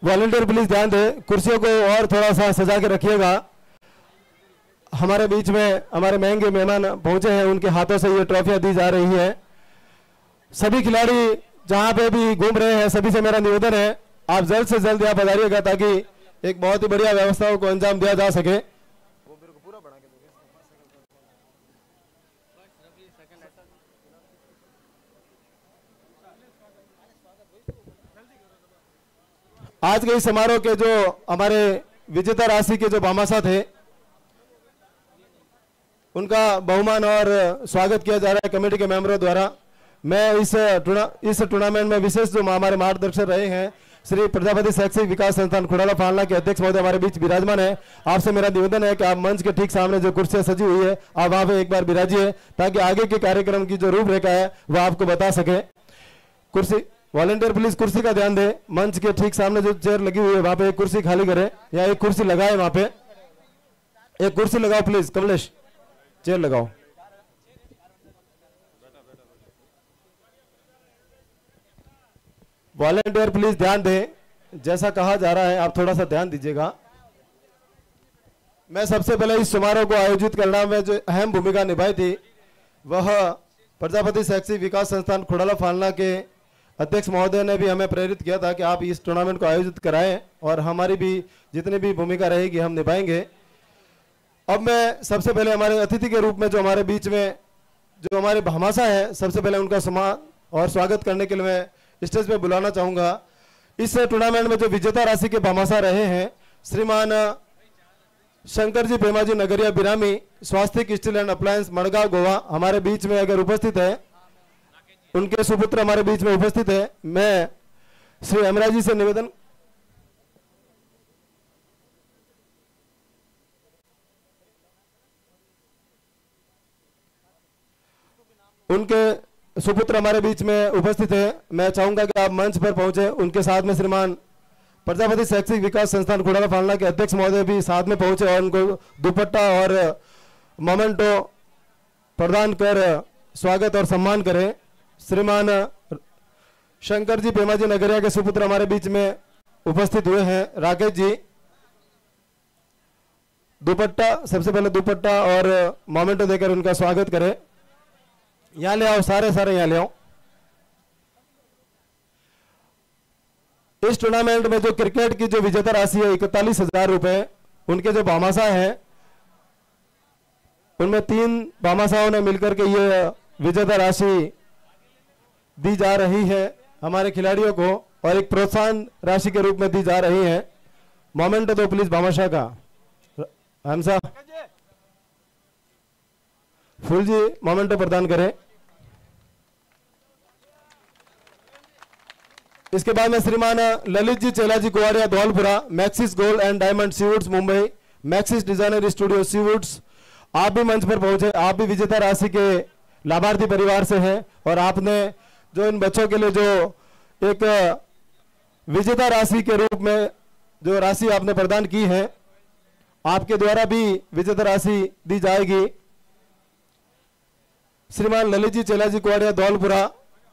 Volunteer please ध्यान दें, कुर्सियों को और थोड़ा सा सजा के रखिएगा। हमारे बीच में हमारे महंगे मेहमान पहुंचे हैं, उनके हाथों से ये ट्रॉफियां दी जा रही है। सभी खिलाड़ी जहां पे भी घूम रहे हैं, सभी से मेरा निवेदन है आप जल्द से जल्द यहाँ पधारिएगा ताकि एक बहुत ही बढ़िया व्यवस्थाओं को अंजाम दिया जा सके। आज के इस समारोह के जो हमारे विजेता राशि के जो भामाशाह थे, उनका बहुमान और स्वागत किया जा रहा है कमेटी के मेंबरों द्वारा। मैं इस टूर्नामेंट में विशेष जो हमारे मार्गदर्शक रहे हैं श्री प्रजापति शैक्षिक विकास संस्थान खुड़ाला फालना के अध्यक्ष महोदय हमारे बीच विराजमान है। आपसे मेरा निवेदन है कि आप मंच के ठीक सामने जो कुर्सियां सजी हुई है आप वहां पे एक बार विराजिए ताकि आगे के कार्यक्रम की जो रूपरेखा है वह आपको बता सके। कुर्सी वॉलंटियर प्लीज कुर्सी का ध्यान दें। मंच के ठीक सामने जो चेयर लगी हुई है वहां पे एक कुर्सी खाली करें या एक कुर्सी लगाए, वहां पे एक कुर्सी लगाओ प्लीज। कमलेश चेयर लगाओ। वॉलंटियर प्लीज ध्यान दें, जैसा कहा जा रहा है आप थोड़ा सा ध्यान दीजिएगा। मैं सबसे पहले इस समारोह को आयोजित करने में जो अहम भूमिका निभाई थी वह प्रजापति शैक्षिक विकास संस्थान खुड़ाला फालना के अध्यक्ष महोदय ने भी हमें प्रेरित किया था कि आप इस टूर्नामेंट को आयोजित कराएं और हमारी भी जितनी भी भूमिका रहेगी हम निभाएंगे। अब मैं सबसे पहले हमारे अतिथि के रूप में जो हमारे बीच में जो हमारे भामाशाह है, सबसे पहले उनका सम्मान और स्वागत करने के लिए मैं स्टेज पे बुलाना चाहूंगा। इस टूर्नामेंट में जो विजेता राशि के भामाशाह रहे हैं श्रीमान Shankar ji Pemaji Nagaria Birami, Swastik steel and appliance Madgaon Goa हमारे बीच में अगर उपस्थित है, उनके सुपुत्र हमारे बीच में उपस्थित है। मैं श्री अमरा जी से निवेदन उनके सुपुत्र हमारे बीच में उपस्थित है, मैं चाहूंगा कि आप मंच पर पहुंचे। उनके साथ में श्रीमान प्रजापति शैक्षिक विकास संस्थान खुड़ाला फालना के अध्यक्ष महोदय भी साथ में पहुंचे और उनको दुपट्टा और मोमेंटो प्रदान कर स्वागत और सम्मान करें। श्रीमान शंकर जी पेमाजी नगरिया के सुपुत्र हमारे बीच में उपस्थित हुए हैं, राकेश जी। दुपट्टा सबसे पहले दुपट्टा और मोमेंटो देकर उनका स्वागत करें। यहां ले आओ, सारे यहां ले आओ। इस टूर्नामेंट में जो क्रिकेट की जो विजेता राशि है 41,000 रुपए, उनके जो भामाशाह हैं उनमें 3 भामाशाहों ने मिलकर के ये विजेता राशि दी जा रही है हमारे खिलाड़ियों को और एक प्रोत्साहन राशि के रूप में दी जा रही है। मोमेंट दो प्लीज भामाशाह का। हमसा फूल जी मोमेंट प्रदान करें। इसके बाद में श्रीमान Lalit ji Chela ji Kuwadia Dholpura, Maxis gold and diamond Seawoods Mumbai, Maxis designer studio Seawoods, आप भी मंच पर पहुंचे। आप भी विजेता राशि के लाभार्थी परिवार से हैं और आपने जो इन बच्चों के लिए जो एक विजेता राशि के रूप में जो राशि आपने प्रदान की है, आपके द्वारा भी विजेता राशि दी जाएगी। श्रीमान Lalit ji Chela ji Kuwadia Dholpura,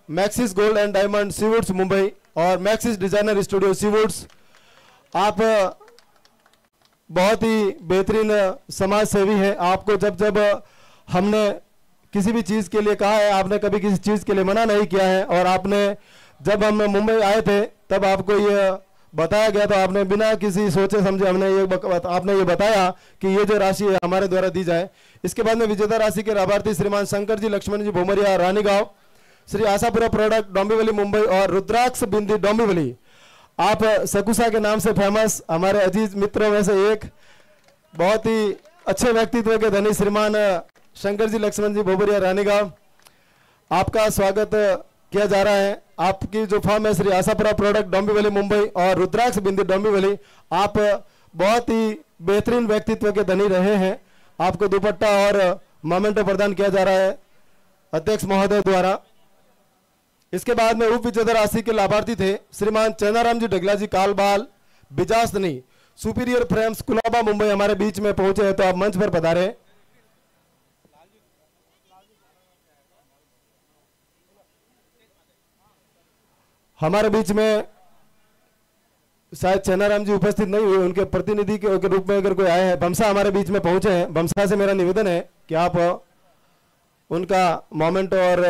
Maxis gold and diamond Seawoods Mumbai और मैक्सिस डिजाइनर स्टूडियो सीवुड्स, आप बहुत ही बेहतरीन समाज सेवी हैं। आपको जब जब हमने किसी भी चीज़ के लिए कहा है, आपने कभी किसी चीज़ के लिए मना नहीं किया है और आपने जब हम मुंबई आए थे तब आपको ये बताया गया तो आपने बिना किसी सोचे समझे आपने ये बताया कि ये जो राशि है हमारे द्वारा दी जाए। इसके बाद में विजेता राशि के लाभार्थी श्रीमान शंकर जी लक्ष्मण जी भोमरिया रानीगांव, श्री आशापुरा प्रोडक्ट डोंबिवली मुंबई और रुद्राक्ष बिंदी डोंबिवली, आप सकुशा के नाम से फेमस हमारे अजीज मित्रों में से एक बहुत ही अच्छे व्यक्तित्व के धनी श्रीमान शंकर जी लक्ष्मण जी भोबरिया रानीगांव, आपका स्वागत किया जा रहा है। आपकी जो फर्म है श्री आशापुरा प्रोडक्ट डोंबिवली मुंबई और रुद्राक्ष बिंदी डोंबिवली, आप बहुत ही बेहतरीन व्यक्तित्व के धनी रहे हैं। आपको दुपट्टा और मोमेंटो प्रदान किया जा रहा है अध्यक्ष महोदय द्वारा। इसके बाद में उप विजेता राशि के लाभार्थी थे श्रीमान चैनाराम जी डगला जी कालबाल बिजासनी, सुपीरियर फ्रेम्स कुलाबा मुंबई हमारे बीच में पहुंचे हैं, तो आप मंच पर पधारे। हमारे बीच में शायद चेनाराम जी उपस्थित नहीं हुए, उनके प्रतिनिधि के रूप में अगर कोई आए हैं, बमसा हमारे बीच में पहुंचे हैं, बमसा से मेरा निवेदन है कि आप उनका मोमेंट और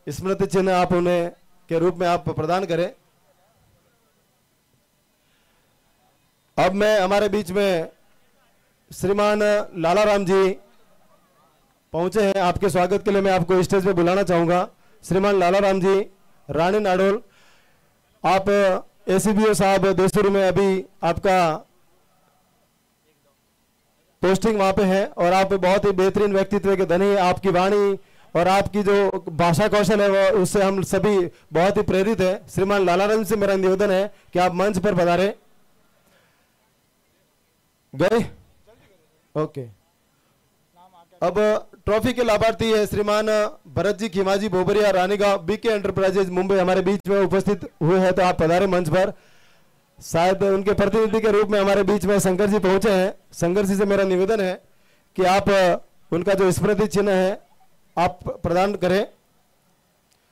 स्मृति चिन्ह आप उन्हें के रूप में आप प्रदान करें। अब मैं हमारे बीच में श्रीमान लालाराम जी पहुंचे हैं, आपके स्वागत के लिए मैं आपको स्टेज पे बुलाना चाहूंगा। श्रीमान लालाराम जी, रानी नाडोल, आप एसीबीओ साहब देसूर में अभी आपका पोस्टिंग वहां पे है और आप बहुत ही बेहतरीन व्यक्तित्व के धनी हैं। आपकी वाणी और आपकी जो भाषा कौशल है वो उससे हम सभी बहुत ही प्रेरित हैं। श्रीमान लालाराम से मेरा निवेदन है कि आप मंच पर पधारें। गए? ओके। अब ट्रॉफी के लाभार्थी है श्रीमान भरत जी खीमाजी भोबरिया रानीगांव बीके एंटरप्राइजेज मुंबई हमारे बीच में उपस्थित हुए हैं, तो आप पधारे मंच पर। शायद उनके प्रतिनिधि के रूप में हमारे बीच में शंकर जी पहुंचे हैं। शंकर जी से मेरा निवेदन है कि आप उनका जो स्मृति चिन्ह है आप प्रदान करें।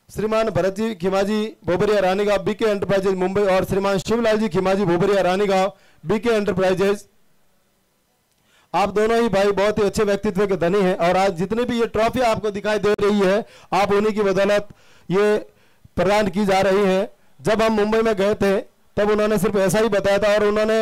श्रीमान भरत जी खीमाजी भोबरिया रानीगांव बीके एंटरप्राइजेज मुंबई और श्रीमान शिवलाल जी खीमाजी भोबरिया रानीगांव बीके एंटरप्राइजेज, आप दोनों ही भाई बहुत ही अच्छे व्यक्तित्व के धनी हैं और आज जितने भी ये ट्रॉफी आपको दिखाई दे रही है आप उन्हीं की बदौलत ये प्रदान की जा रही है। जब हम मुंबई में गए थे तब उन्होंने सिर्फ ऐसा ही बताया था और उन्होंने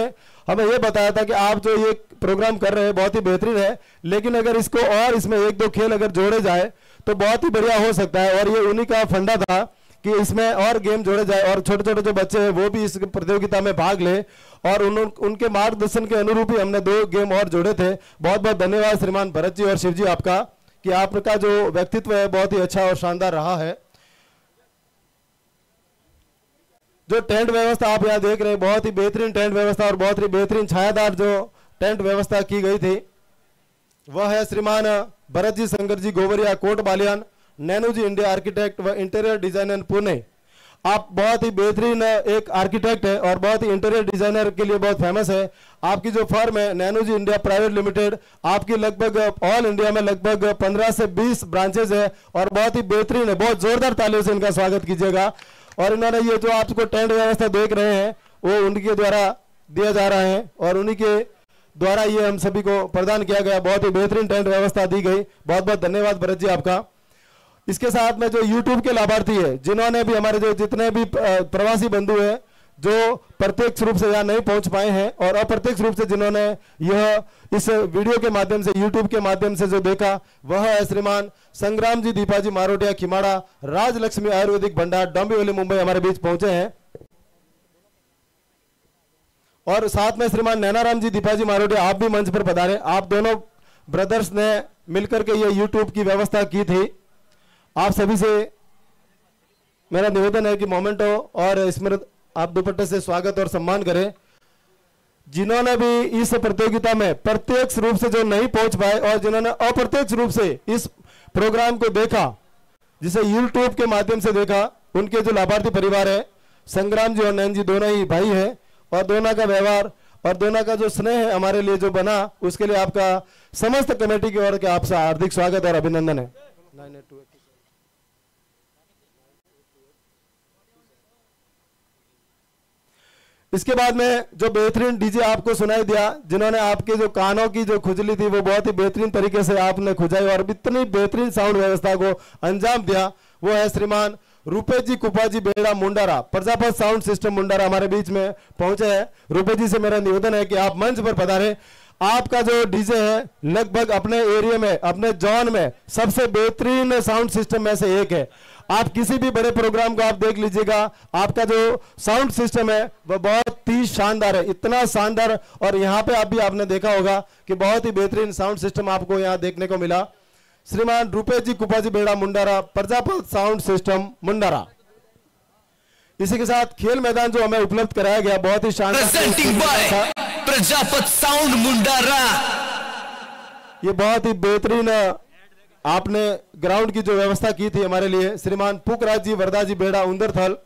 हमें ये बताया था कि आप जो ये प्रोग्राम कर रहे हैं बहुत ही बेहतरीन है, लेकिन अगर इसको और इसमें एक दो खेल अगर जोड़े जाए तो बहुत ही बढ़िया हो सकता है। और ये उन्हीं का फंडा था कि इसमें और गेम जोड़े जाए और छोटे छोटे जो बच्चे हैं वो भी इस प्रतियोगिता में भाग ले और उनके मार्गदर्शन के अनुरूप ही हमने 2 गेम और जोड़े थे। बहुत बहुत धन्यवाद श्रीमान भरत जी और शिव जी आपका कि आपका जो व्यक्तित्व है बहुत ही अच्छा और शानदार रहा है। जो टेंट व्यवस्था आप यहाँ देख रहे हैं बहुत ही बेहतरीन टेंट व्यवस्था और बहुत ही बेहतरीन छायादार जो टेंट व्यवस्था की गई थी वह है श्रीमान भरत जी शंकर जी गोवरिया कोट बालियान नैनो जी इंडिया आर्किटेक्ट व इंटीरियर डिजाइनर पुणे। आप बहुत ही बेहतरीन एक आर्किटेक्ट है और बहुत ही इंटीरियर डिजाइनर के लिए बहुत फेमस है। आपकी जो फर्म है नैनो जी इंडिया प्राइवेट लिमिटेड, आपकी लगभग ऑल इंडिया में लगभग 15 से 20 ब्रांचेज है और बहुत ही बेहतरीन है। बहुत जोरदार तालियों से इनका स्वागत कीजिएगा। और इन्होंने ये जो आपको टेंट व्यवस्था देख रहे हैं वो उनके द्वारा दिया जा रहा है और उन्हीं के द्वारा ये हम सभी को प्रदान किया गया। बहुत ही बेहतरीन टेंट व्यवस्था दी गई। बहुत बहुत धन्यवाद भरत जी आपका। इसके साथ में जो YouTube के लाभार्थी है जिन्होंने भी हमारे जो जितने भी प्रवासी बंधु हैं जो प्रत्यक्ष रूप से यहाँ नहीं पहुंच पाए हैं और अप्रत्यक्ष रूप से जिन्होंने यह इस वीडियो के माध्यम से YouTube के माध्यम से जो देखा वह है श्रीमान संग्राम जी दीपाजी मारोटिया खिमाड़ा राजलक्ष्मी आयुर्वेदिक भंडार डोंबिवली मुंबई हमारे बीच पहुंचे हैं। और साथ में श्रीमान नैनाराम जी दीपाजी मारोटिया आप भी मंच पर पधारे। आप दोनों ब्रदर्स ने मिलकर के ये YouTube की व्यवस्था की थी। आप सभी से मेरा निवेदन है कि मोमेंटो और स्मृति आप दुपट्टे से स्वागत और सम्मान करें। जिन्होंने भी इस प्रतियोगिता में प्रत्यक्ष रूप से जो नहीं पहुंच पाए और जिन्होंने अप्रत्यक्ष रूप से इस प्रोग्राम को देखा जिसे YouTube के माध्यम से देखा, उनके जो लाभार्थी परिवार है संग्राम जी और नैन जी दोनों ही भाई हैं और दोनों का व्यवहार और दोनों का जो स्नेह है हमारे लिए जो बना उसके लिए आपका समस्त कमेटी की ओर से आपसे हार्दिक स्वागत और अभिनंदन है। इसके बाद में जो बेहतरीन डीजे आपको सुनाई दिया, जिन्होंने आपके जो कानों की जो खुजली थी वो बहुत ही बेहतरीन तरीके से आपने खुजाई और इतनी बेहतरीन साउंड व्यवस्था को अंजाम दिया, वो है श्रीमान रूपेश जी कुपाजी बेड़ा मुंडारा प्रजापत साउंड सिस्टम मुंडारा हमारे बीच में पहुंचे हैं। रूपेश जी से मेरा निवेदन है कि आप मंच पर पधारें। आपका जो डीजे है लगभग अपने एरिया में अपने जोन में सबसे बेहतरीन साउंड सिस्टम में से एक है। आप किसी भी बड़े प्रोग्राम को आप देख लीजिएगा, आपका जो साउंड सिस्टम है वह बहुत ही शानदार है, इतना शानदार। और यहाँ पे आप भी आपने देखा होगा कि बहुत ही बेहतरीन साउंड सिस्टम आपको यहाँ देखने को मिला। श्रीमान रूपेश जी कुपाजी बेड़ा मुंडारा प्रजापत साउंड सिस्टम मुंडारा। इसी के साथ खेल मैदान जो हमें उपलब्ध कराया गया बहुत ही शानदार प्रजापत साउंड मुंडारा। ये बहुत ही बेहतरीन आपने ग्राउंड की जो व्यवस्था की थी हमारे लिए। श्रीमान पुखराज जी वरदा जी बेड़ा उंदरथल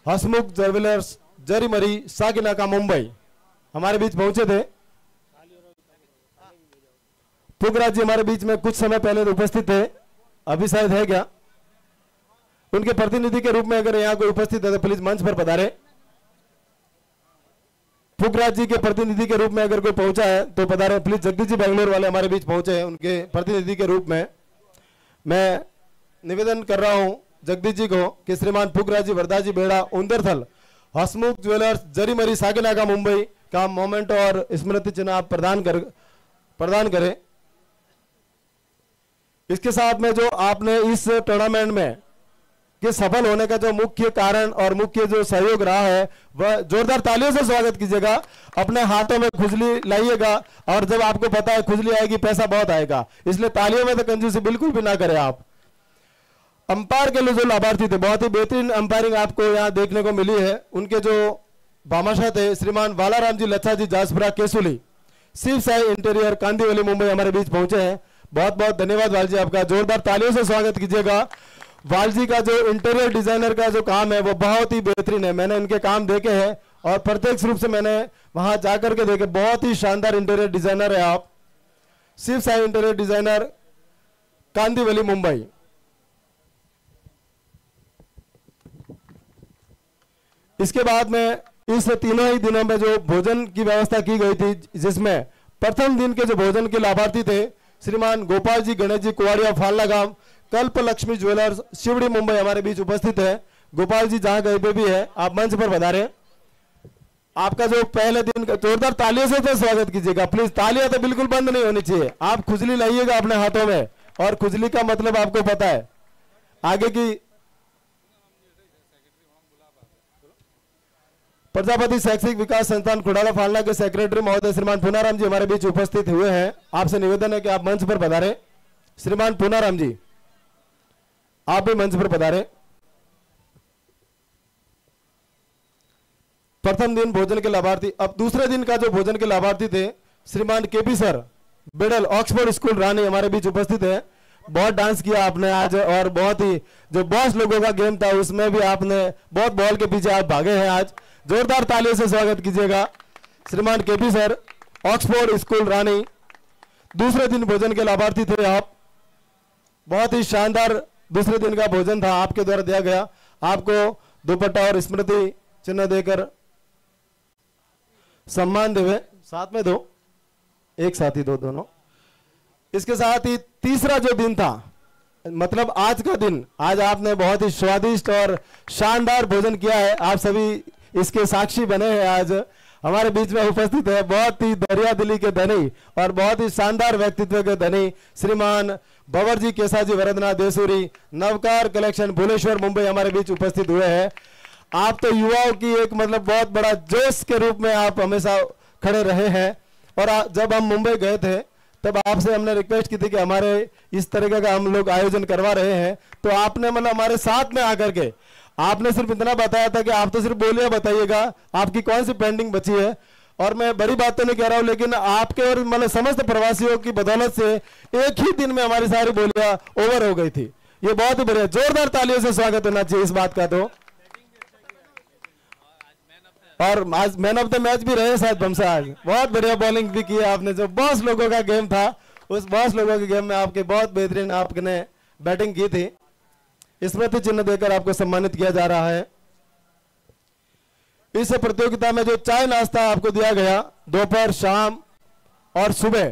हसमुख ज्वेलर्स जरीमरी सागिनाका मुंबई हमारे बीच पहुंचे थे। पुखराज जी हमारे बीच में कुछ समय पहले उपस्थित थे, अभी शायद है क्या? उनके प्रतिनिधि के रूप में अगर यहाँ कोई उपस्थित है तो प्लीज मंच पर पधारे। पुखराज जी के प्रतिनिधि के रूप में अगर कोई पहुंचा है तो पधारे प्लीज। जगदीश जी बेंगलोर वाले हमारे बीच पहुंचे हैं, उनके प्रतिनिधि के रूप में मैं निवेदन कर रहा हूं जगदीश जी को कि श्रीमान पुखराज जी वरदाजी बेड़ा उंदरथल हसमुख ज्वेलर्स जरीमरी साकेनाका मुंबई का मोमेंट और स्मृति चिन्ह आप प्रदान करें। इसके साथ में जो आपने इस टूर्नामेंट में के सफल होने का जो मुख्य कारण और मुख्य जो सहयोग रहा है वह जोरदार तालियों से स्वागत कीजिएगा। अपने हाथों में खुजली लाइएगा और जब आपको पता है खुजली आएगी पैसा बहुत आएगा, इसलिए तालियों में तो कंजूसी बिल्कुल भी ना करें आप। अंपायर के लिए जो लाभार्थी थे, बहुत ही बेहतरीन अंपायरिंग आपको यहाँ देखने को मिली है। उनके जो भामाशाह थे श्रीमान बालाराम जी लच्छा जी जासपुरा केसुली शिव साई इंटीरियर कांदीवली मुंबई हमारे बीच पहुंचे हैं। बहुत बहुत धन्यवाद वाल जी, आपका जोरदार तालियों से स्वागत कीजिएगा। वाल जी का जो इंटीरियर डिजाइनर का जो काम है वो बहुत ही बेहतरीन है। मैंने इनके काम देखे हैं और प्रत्यक्ष रूप से मैंने वहां जाकर के देखे, बहुत ही शानदार इंटीरियर डिजाइनर है आप। Shiv Sai interior designer Kandivali Mumbai. इसके बाद में इस तीनों ही दिनों में जो भोजन की व्यवस्था की गई थी, जिसमें प्रथम दिन के जो भोजन के लाभार्थी थे श्रीमान गोपाल जी गणेश जी कुवाड़िया फालना गांव कल्प लक्ष्मी ज्वेलर्स शिवड़ी मुंबई हमारे बीच उपस्थित है। गोपाल जी जहां गए पे भी है, आप मंच पर पधारे। आपका जो पहले दिन का जोरदार तालियों से तो स्वागत कीजिएगा प्लीज। तालियां तो बिल्कुल बंद नहीं होनी चाहिए। आप खुजली लाइएगा अपने हाथों में, और खुजली का मतलब आपको पता है आगे की। प्रजापति शैक्षिक विकास संस्थान खुड़ाला फालना के सेक्रेटरी महोदय श्रीमान पूनाराम जी हमारे बीच उपस्थित हुए हैं। आपसे निवेदन है कि आप मंच पर पधारे। श्रीमान पूनाराम जी आप भी मंच पर पधारे। प्रथम दिन भोजन के लाभार्थी। अब दूसरे दिन का जो भोजन के लाभार्थी थे श्रीमान KP sir Bedal Oxford school रानी हमारे बीच उपस्थित है। बहुत डांस किया आपने आज, और बहुत ही जो बॉस लोगों का गेम था उसमें भी आपने बहुत बॉल के पीछे आप भागे हैं आज। जोरदार तालियों से स्वागत कीजिएगा श्रीमान केपी सर ऑक्सफोर्ड स्कूल रानी। दूसरे दिन भोजन के लाभार्थी थे आप। बहुत ही शानदार दूसरे दिन का भोजन था आपके द्वारा दिया गया। आपको दुपट्टा और स्मृति चिन्ह देकर सम्मान देवे। साथ में दो, एक साथ ही दो दोनों। इसके साथ ही तीसरा जो दिन था, मतलब आज का दिन, आज आपने बहुत ही स्वादिष्ट और शानदार भोजन किया है। आप सभी इसके साक्षी बने हैं, आज हमारे बीच में उपस्थित है। बहुत ही दरिया दिली के धनी और बहुत ही शानदार व्यक्तित्व के धनी श्रीमान भंवर जी केसाजी वरदना देसूरी नवकार कलेक्शन भुवनेश्वर मुंबई हमारे बीच उपस्थित हुए हैं। आप तो युवाओं की एक मतलब बहुत बड़ा जोश के रूप में आप हमेशा खड़े रहे हैं। और जब हम मुंबई गए थे तब आपसे हमने रिक्वेस्ट की थी कि हमारे इस तरीके का हम लोग आयोजन करवा रहे हैं, तो आपने मतलब हमारे साथ में आकर के आपने सिर्फ इतना बताया था कि आप तो सिर्फ बोलिए बताइएगा आपकी कौन सी पेंडिंग बची है। और मैं बड़ी बात तो नहीं कह रहा हूं, लेकिन आपके और मतलब समस्त प्रवासियों की बदौलत से एक ही दिन में हमारी सारी बोलियां ओवर हो गई थी। ये बहुत ही बढ़िया, जोरदार तालियों से स्वागत होना चाहिए इस बात का। तो और आज मैन ऑफ द मैच भी रहे शायद हमसे। आज बहुत बढ़िया बॉलिंग भी की आपने। जो बॉस लोगों का गेम था उस बॉस लोगों के गेम में आपके बहुत बेहतरीन आपने बैटिंग की थी। स्मृति चिन्ह देकर आपको सम्मानित किया जा रहा है। इस प्रतियोगिता में जो चाय नाश्ता आपको दिया गया दोपहर शाम और सुबह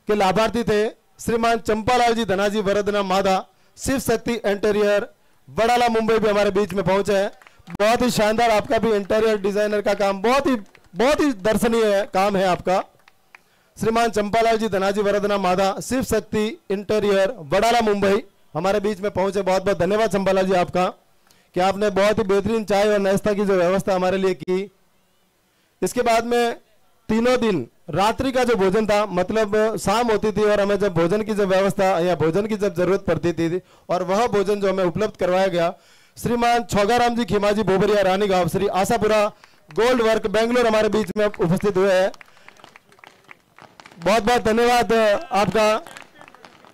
के लाभार्थी थे श्रीमान चंपालाल जी धनाजी वरदना मादा शिव शक्ति इंटीरियर वडाला मुंबई भी हमारे बीच में पहुंचे हैं। बहुत ही शानदार आपका भी इंटीरियर डिजाइनर का काम बहुत ही दर्शनीय काम है आपका। श्रीमान चंपालाल जी धनाजी वरदना मादा शिव शक्ति इंटीरियर वडाला मुंबई हमारे बीच में पहुंचे। बहुत बहुत धन्यवाद चंपालाल जी आपका कि आपने बहुत ही बेहतरीन चाय और नाश्ता की जो व्यवस्था हमारे लिए की। इसके बाद में तीनों दिन रात्रि का जो भोजन था, मतलब शाम होती थी और हमें जब भोजन की जब व्यवस्था या भोजन की जब जरूरत पड़ती थी और वह भोजन जो हमें उपलब्ध करवाया गया, श्रीमान छोगाराम जी खीमाजी बोबरिया रानी गांव श्री आशापुरा गोल्ड वर्क बेंगलोर हमारे बीच में उपस्थित हुए हैं। बहुत बहुत धन्यवाद आपका।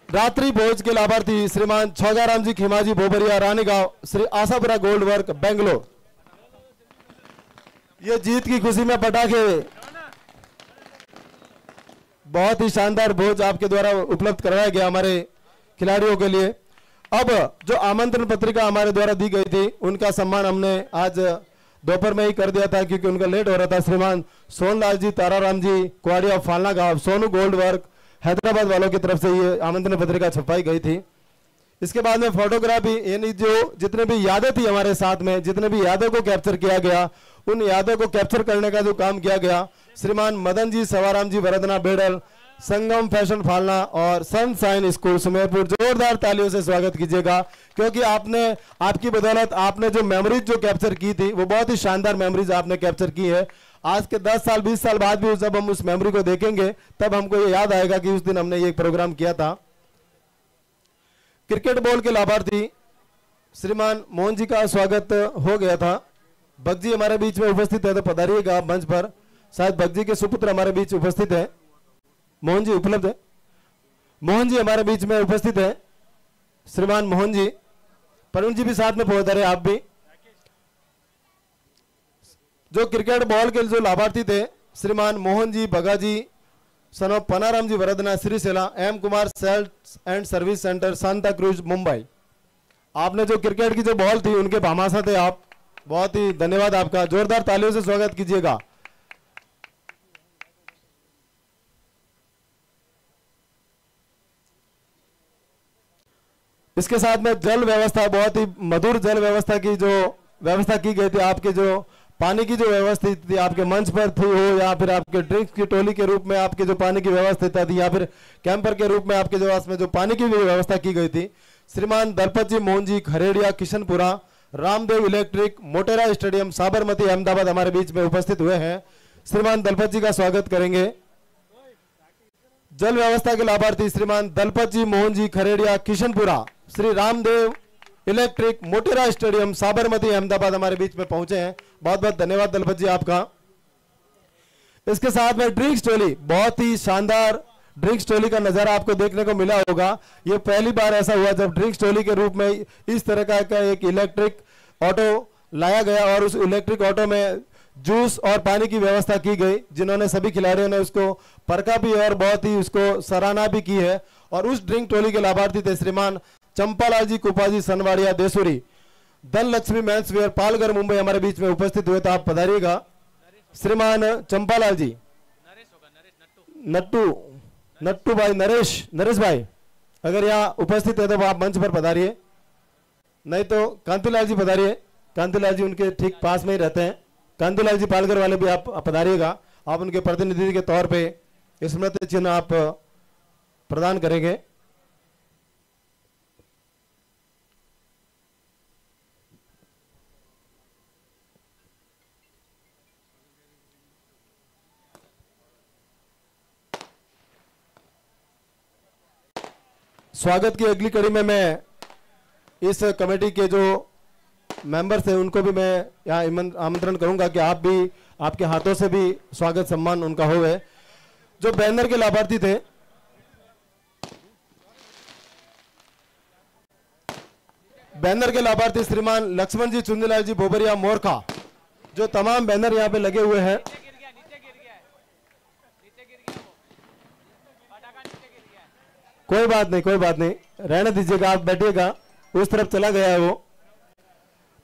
रात्रि भोज के लाभार्थी श्रीमान छोगाराम जी खीमाजी बोबरिया रानी गांव श्री आशापुरा गोल्ड वर्क बेंगलोर। ये जीत की खुशी में पटाखे, बहुत ही शानदार भोज आपके द्वारा उपलब्ध करवाया गया हमारे खिलाड़ियों के लिए। अब जो आमंत्रण पत्रिका हमारे द्वारा दी गई थी उनका सम्मान हमने आज दोपहर में ही कर दिया था क्योंकि उनका लेट हो रहा था। श्रीमान सोनलाल जी ताराराम जी कुआड़ी ऑफ फालना गांव सोनू गोल्ड वर्क हैदराबाद वालों की तरफ से ये आमंत्रण पत्रिका छपाई गई थी। इसके बाद में फोटोग्राफी यानी जो जितने भी यादें थी हमारे साथ में, जितने भी यादों को कैप्चर किया गया, उन यादों को कैप्चर करने का जो काम किया गया, श्रीमान मदन जी सवाराम जी वरदना बेड़ल संगम फैशन फालना और सनशाइन स्कूल सुमेरपुर, जोरदार तालियों से स्वागत कीजिएगा क्योंकि आपने आपकी बदौलत आपने जो मेमोरीज जो कैप्चर की थी वो बहुत ही शानदार मेमोरीज आपने कैप्चर की है। आज के 10 साल 20 साल बाद भी जब हम उस मेमोरी को देखेंगे तब हमको ये याद आएगा कि उस दिन हमने ये प्रोग्राम किया था। क्रिकेट बॉल के लाभार्थी श्रीमान मोहन जी का स्वागत हो गया था। बगजी हमारे बीच में उपस्थित है तो पधारिएगा आप मंच पर। शायद बगजी के सुपुत्र हमारे बीच उपस्थित है। मोहन जी उपलब्ध है? मोहन जी हमारे बीच में उपस्थित है। श्रीमान मोहन जी, प्रवीण जी भी साथ में पहुंच आप भी। जो क्रिकेट बॉल के जो लाभार्थी थे Shriman Mohan ji Bagaji son of Panaram ji Vardana Shrishaila M Kumar sales and service centre Santa Cruz Mumbai. आपने जो क्रिकेट की जो बॉल थी उनके भामाशा थे आप, बहुत ही धन्यवाद आपका। जोरदार तालियों से स्वागत कीजिएगा। इसके साथ में जल व्यवस्था, बहुत ही मधुर जल व्यवस्था की जो व्यवस्था की गई थी, आपके जो पानी की जो व्यवस्था थी आपके मंच पर थी हो या फिर आपके ड्रिंक्स की टोली के रूप में आपके जो पानी की व्यवस्था थी या फिर कैंपर के रूप में आपके जो में जो पानी की व्यवस्था की गई थी, श्रीमान दलपत जी मोहन जी खरेड़िया किशनपुरा रामदेव इलेक्ट्रिक मोटेरा स्टेडियम साबरमती अहमदाबाद हमारे बीच में उपस्थित हुए हैं। श्रीमान दलपत जी का स्वागत करेंगे। जल व्यवस्था के लाभार्थी श्रीमान दलपत जी मोहन जी खरेड़िया किशनपुरा श्री रामदेव इलेक्ट्रिक मोटेरा स्टेडियम साबरमती अहमदाबाद हमारे बीच में पहुंचे हैं। बहुत बहुत धन्यवाद दलपत जी आपका। इसके साथ में ड्रिंक्स टोली, बहुत ही शानदार ड्रिंक्स टोली का नजारा आपको देखने को मिला होगा। ये पहली बार ऐसा हुआ जब ड्रिंक्स टोली के रूप में इस तरह का एक इलेक्ट्रिक ऑटो लाया गया और उस इलेक्ट्रिक ऑटो में जूस और पानी की व्यवस्था की गई, जिन्होंने सभी खिलाड़ियों ने उसको परखा भी और बहुत ही उसको सराहना भी की है। और उस ड्रिंक टोली के लाभार्थी थे श्रीमान चंपालाल जी कुपाजी सनवाड़िया देसुरी धन लक्ष्मी मेंस वेयर पालघर मुंबई हमारे बीच में उपस्थित हुए, तो आप पधारिएगा। श्रीमान चंपालाल जी, नट्टू भाई, नरेश भाई अगर यहाँ उपस्थित है तो आप मंच पर पधारिए, नहीं तो कांतिलाल जी पधारिए। कांतिलाल जी उनके ठीक पास में ही रहते हैं। कांतिलाल जी पालघर वाले भी आप पधारिएगा। आप उनके प्रतिनिधि के तौर पे स्मृति चिन्ह आप प्रदान करेंगे। स्वागत की अगली कड़ी में मैं इस कमेटी के जो मेंबर्स हैं उनको भी मैं यहाँ आमंत्रण करूंगा कि आप भी आपके हाथों से भी स्वागत सम्मान उनका होवे। जो बैनर के लाभार्थी थे, बैनर के लाभार्थी श्रीमान लक्ष्मण जी चुंदीलाल जी बोबरिया मोरखा, जो तमाम बैनर यहाँ पे लगे हुए हैं। कोई बात नहीं, रहने दीजिएगा, आप बैठिएगा, उस तरफ चला गया है वो।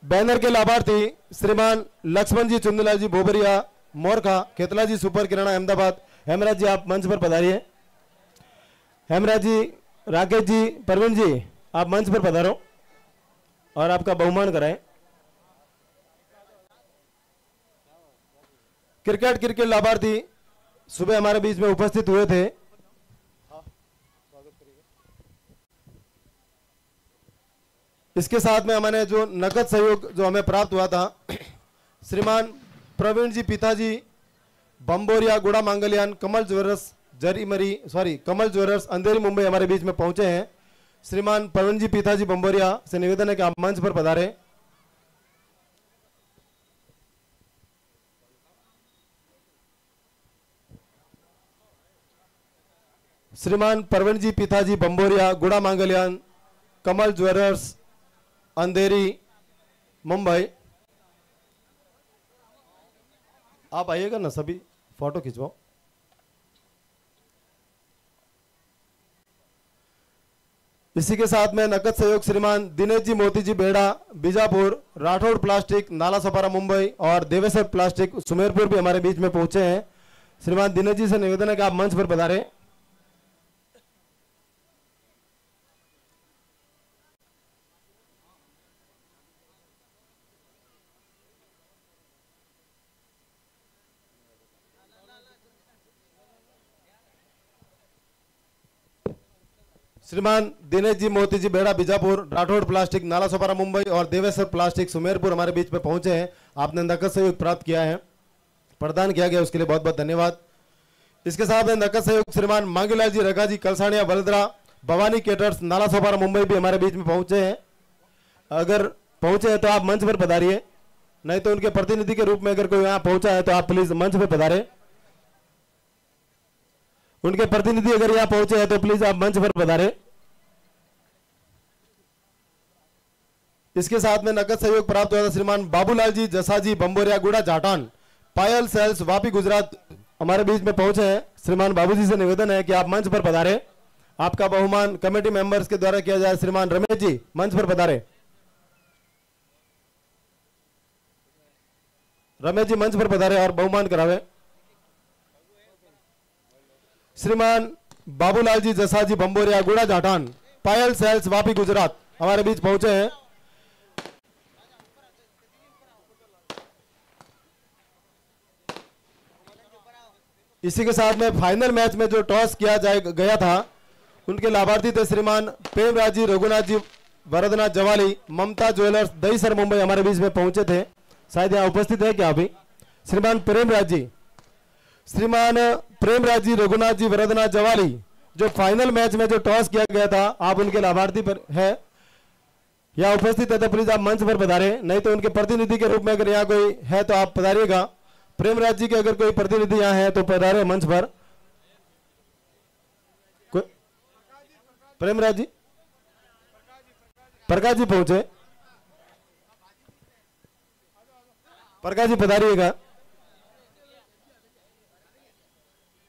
बैनर के लाभार्थी श्रीमान लक्ष्मण जी चुंदीलाल जी बोबरिया मोरखा खेतला जी सुपर किराना अहमदाबाद। हेमराज जी आप मंच पर पधारिए। हेमराज जी, राकेश जी, प्रवीण जी आप मंच पर पधारो और आपका बहुमान कराएं। क्रिकेट लाभार्थी सुबह हमारे बीच में उपस्थित हुए थे। इसके साथ में हमारे जो नकद सहयोग जो हमें प्राप्त हुआ था, श्रीमान प्रवीण जी पिताजी बम्बोरिया गुड़ा मांगलियान कमल ज्वेलर्स अंधेरी मुंबई हमारे बीच में पहुंचे हैं। श्रीमान प्रवीण जी पिताजी बम्बोरिया से निवेदन है कि आप मंच पर पधारें। श्रीमान प्रवीण जी पिताजी बम्बोरिया गुड़ा मांगलियान कमल ज्वेलर्स अंधेरी मुंबई, आप आइएगा ना, सभी फोटो खिंचवाओ। इसी के साथ में नकद सहयोग श्रीमान दिनेश जी मोती जी बेड़ा बीजापुर, राठौड़ प्लास्टिक नाला सपारा मुंबई और देवेश्वर प्लास्टिक सुमेरपुर भी हमारे बीच में पहुंचे हैं। श्रीमान दिनेश जी से निवेदन है कि आप मंच पर पधारें। श्रीमान दिनेश जी मोती जी बेड़ा बीजापुर, राठौड़ प्लास्टिक नाला सोपारा मुंबई और देवेश्वर प्लास्टिक सुमेरपुर हमारे बीच में पहुंचे हैं। आपने नकद सहयोग प्राप्त किया है, प्रदान किया गया, उसके लिए बहुत बहुत धन्यवाद। इसके साथ में नकद सहयोग श्रीमान मांगीलाल जी रगा जी कलसानिया वलदरा भवानी केटर्स नाला सोपारा मुंबई भी हमारे बीच में पहुंचे हैं। अगर पहुंचे हैं तो आप मंच पर पधारिए, नहीं तो उनके प्रतिनिधि के रूप में अगर कोई यहाँ पहुंचा है तो आप प्लीज मंच पर पधारे। उनके प्रतिनिधि अगर यहां पहुंचे हैं तो प्लीज आप मंच पर पधारे। इसके साथ में नकद सहयोग प्राप्त हुआ था श्रीमान बाबूलाल जी जसाजी बंबोरिया गुड़ा जाटान पायल सेल्स वापी गुजरात हमारे बीच में पहुंचे हैं। श्रीमान बाबूजी से निवेदन है कि आप मंच पर पधारे। आपका बहुमान कमेटी मेंबर्स के द्वारा किया जाए। श्रीमान रमेश जी मंच पर पधारे। रमेश जी मंच पर पधारे और बहुमान करावे। श्रीमान बाबूलाल जी जसाजी बंबोरिया गुड़ा जाटान पायल सेल्स वापी गुजरात हमारे बीच पहुंचे हैं। इसी के साथ में फाइनल मैच में जो टॉस किया गया था उनके लाभार्थी थे श्रीमान प्रेमराज जी रघुनाथ जी वरदनाथ जवाली ममता ज्वेलर्स दहीसर मुंबई हमारे बीच में पहुंचे थे। शायद यहाँ उपस्थित है क्या अभी? श्रीमान प्रेमराज जी रघुनाथ जी वरदनाथ जवाली जो फाइनल मैच में जो टॉस किया गया था आप उनके लाभार्थी पर है या उपस्थित है तो प्लीज आप मंच पर पधारे, नहीं तो उनके प्रतिनिधि के रूप में अगर यहाँ कोई है तो आप पधारिएगा। प्रेमराज जी के अगर कोई प्रतिनिधि यहाँ है तो पधारे मंच पर। प्रेमराज जी प्रकाश जी पहुंचे, प्रकाश जी पधारिएगा।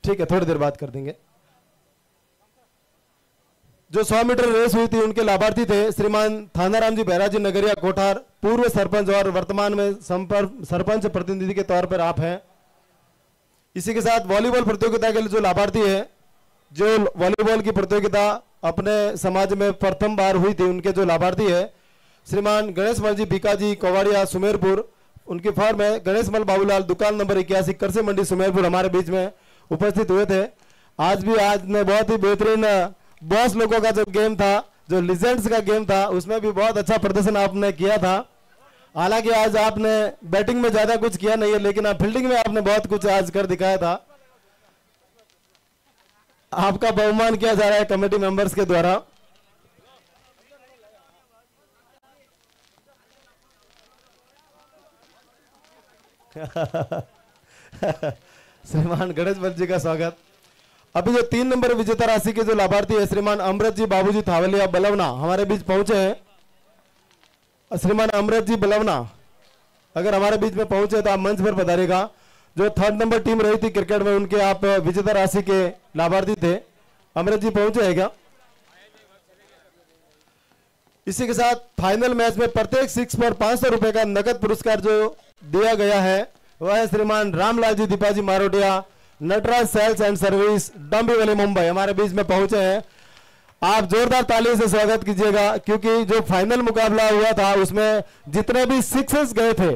ठीक है, थोड़ी देर बात कर देंगे। जो 100 मीटर रेस हुई थी उनके लाभार्थी थे श्रीमान थानाराम जी बैरा जी नगरिया कोठार पूर्व सरपंच और वर्तमान में सरपंच प्रतिनिधि के तौर पर आप हैं। इसी के साथ वॉलीबॉल प्रतियोगिता के लिए जो लाभार्थी है, जो वॉलीबॉल की प्रतियोगिता अपने समाज में प्रथम बार हुई थी, उनके जो लाभार्थी है श्रीमान गणेश मल जी बीका जी कोवाड़िया सुमेरपुर, उनकी फर्म है गणेश मल बाबूलाल दुकान नंबर 81 करसे मंडी सुमेरपुर हमारे बीच में उपस्थित हुए थे। आज ने बहुत ही बेहतरीन बॉस लोगों का जो गेम था, जो लीजेंड्स का गेम था, उसमें भी बहुत अच्छा प्रदर्शन आपने किया था। हालांकि आज आपने बैटिंग में ज्यादा कुछ किया नहीं है, लेकिन आप फील्डिंग में आपने बहुत कुछ आज कर दिखाया था। आपका बहुमान किया जा रहा है कमेटी मेंबर्स के द्वारा। श्रीमान गणेश बल जी का स्वागत। अभी जो 3 नंबर विजेता राशि के जो लाभार्थी है श्रीमान अमृत जी बाबूजी थावलिया बलवना हमारे बीच पहुंचे हैं। श्रीमान अमृत जी बलवना अगर हमारे बीच में पहुंचे तो आप मंच पर पधारेगा। जो 3rd नंबर टीम रही थी क्रिकेट में उनके आप विजेता राशि के लाभार्थी थे। अमृत जी पहुंचे हैं क्या? इसी के साथ फाइनल मैच में प्रत्येक 6 पर 500 रुपए का नगद पुरस्कार जो दिया गया है वह है Shriman Ramlal ji Deepaji Marotia Natraj sales and service Dombivli Mumbai हमारे बीच में पहुंचे हैं। आप जोरदार ताली से स्वागत कीजिएगा, क्योंकि जो फाइनल मुकाबला हुआ था उसमें जितने भी 6 गए थे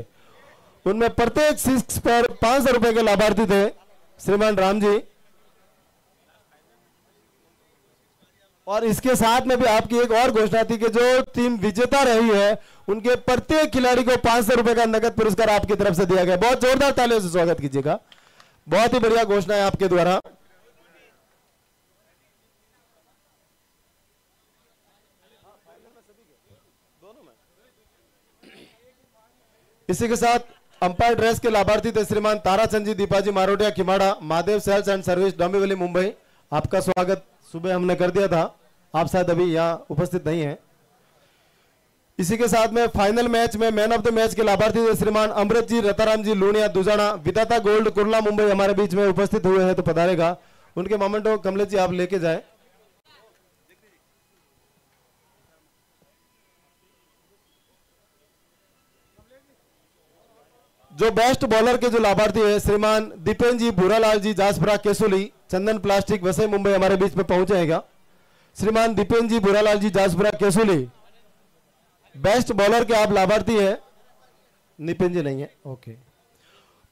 उनमें प्रत्येक 6 पर 500 रुपए के लाभार्थी थे श्रीमान राम जी। और इसके साथ में भी आपकी एक और घोषणा थी कि जो टीम विजेता रही है उनके प्रत्येक खिलाड़ी को 500 रुपए का नगद पुरस्कार आपकी तरफ से दिया गया। बहुत जोरदार तालियों से स्वागत कीजिएगा। बहुत ही बढ़िया घोषणा है आपके द्वारा। इसी के साथ अंपायर ड्रेस के लाभार्थी थे Shriman Tarachand ji Deepaji Marotia Khimada Mahadev sales and service Dombivli Mumbai. आपका स्वागत सुबह हमने कर दिया था, आप शायद अभी यहां उपस्थित नहीं हैं। इसी के साथ में फाइनल मैच में मैन ऑफ द मैच के लाभार्थी थे श्रीमान अमृत जी रताराम जी लूनिया दुजाना विधाता गोल्ड कुर्ला मुंबई हमारे बीच में उपस्थित हुए हैं तो पधारेगा। उनके मोमेंटो कमलेश जी आप लेके जाए। जो बेस्ट बॉलर के जो लाभार्थी है श्रीमान दीपेन जी भूरालाल जी जासपुरा केसुली चंदन प्लास्टिक वसई मुंबई हमारे बीच में पहुंचेगा। श्रीमान दीपेन जी भूरालाल जी जासपुरा केसुली बेस्ट बॉलर के आप लाभार्थी है। निपेन जी नहीं है, ओके।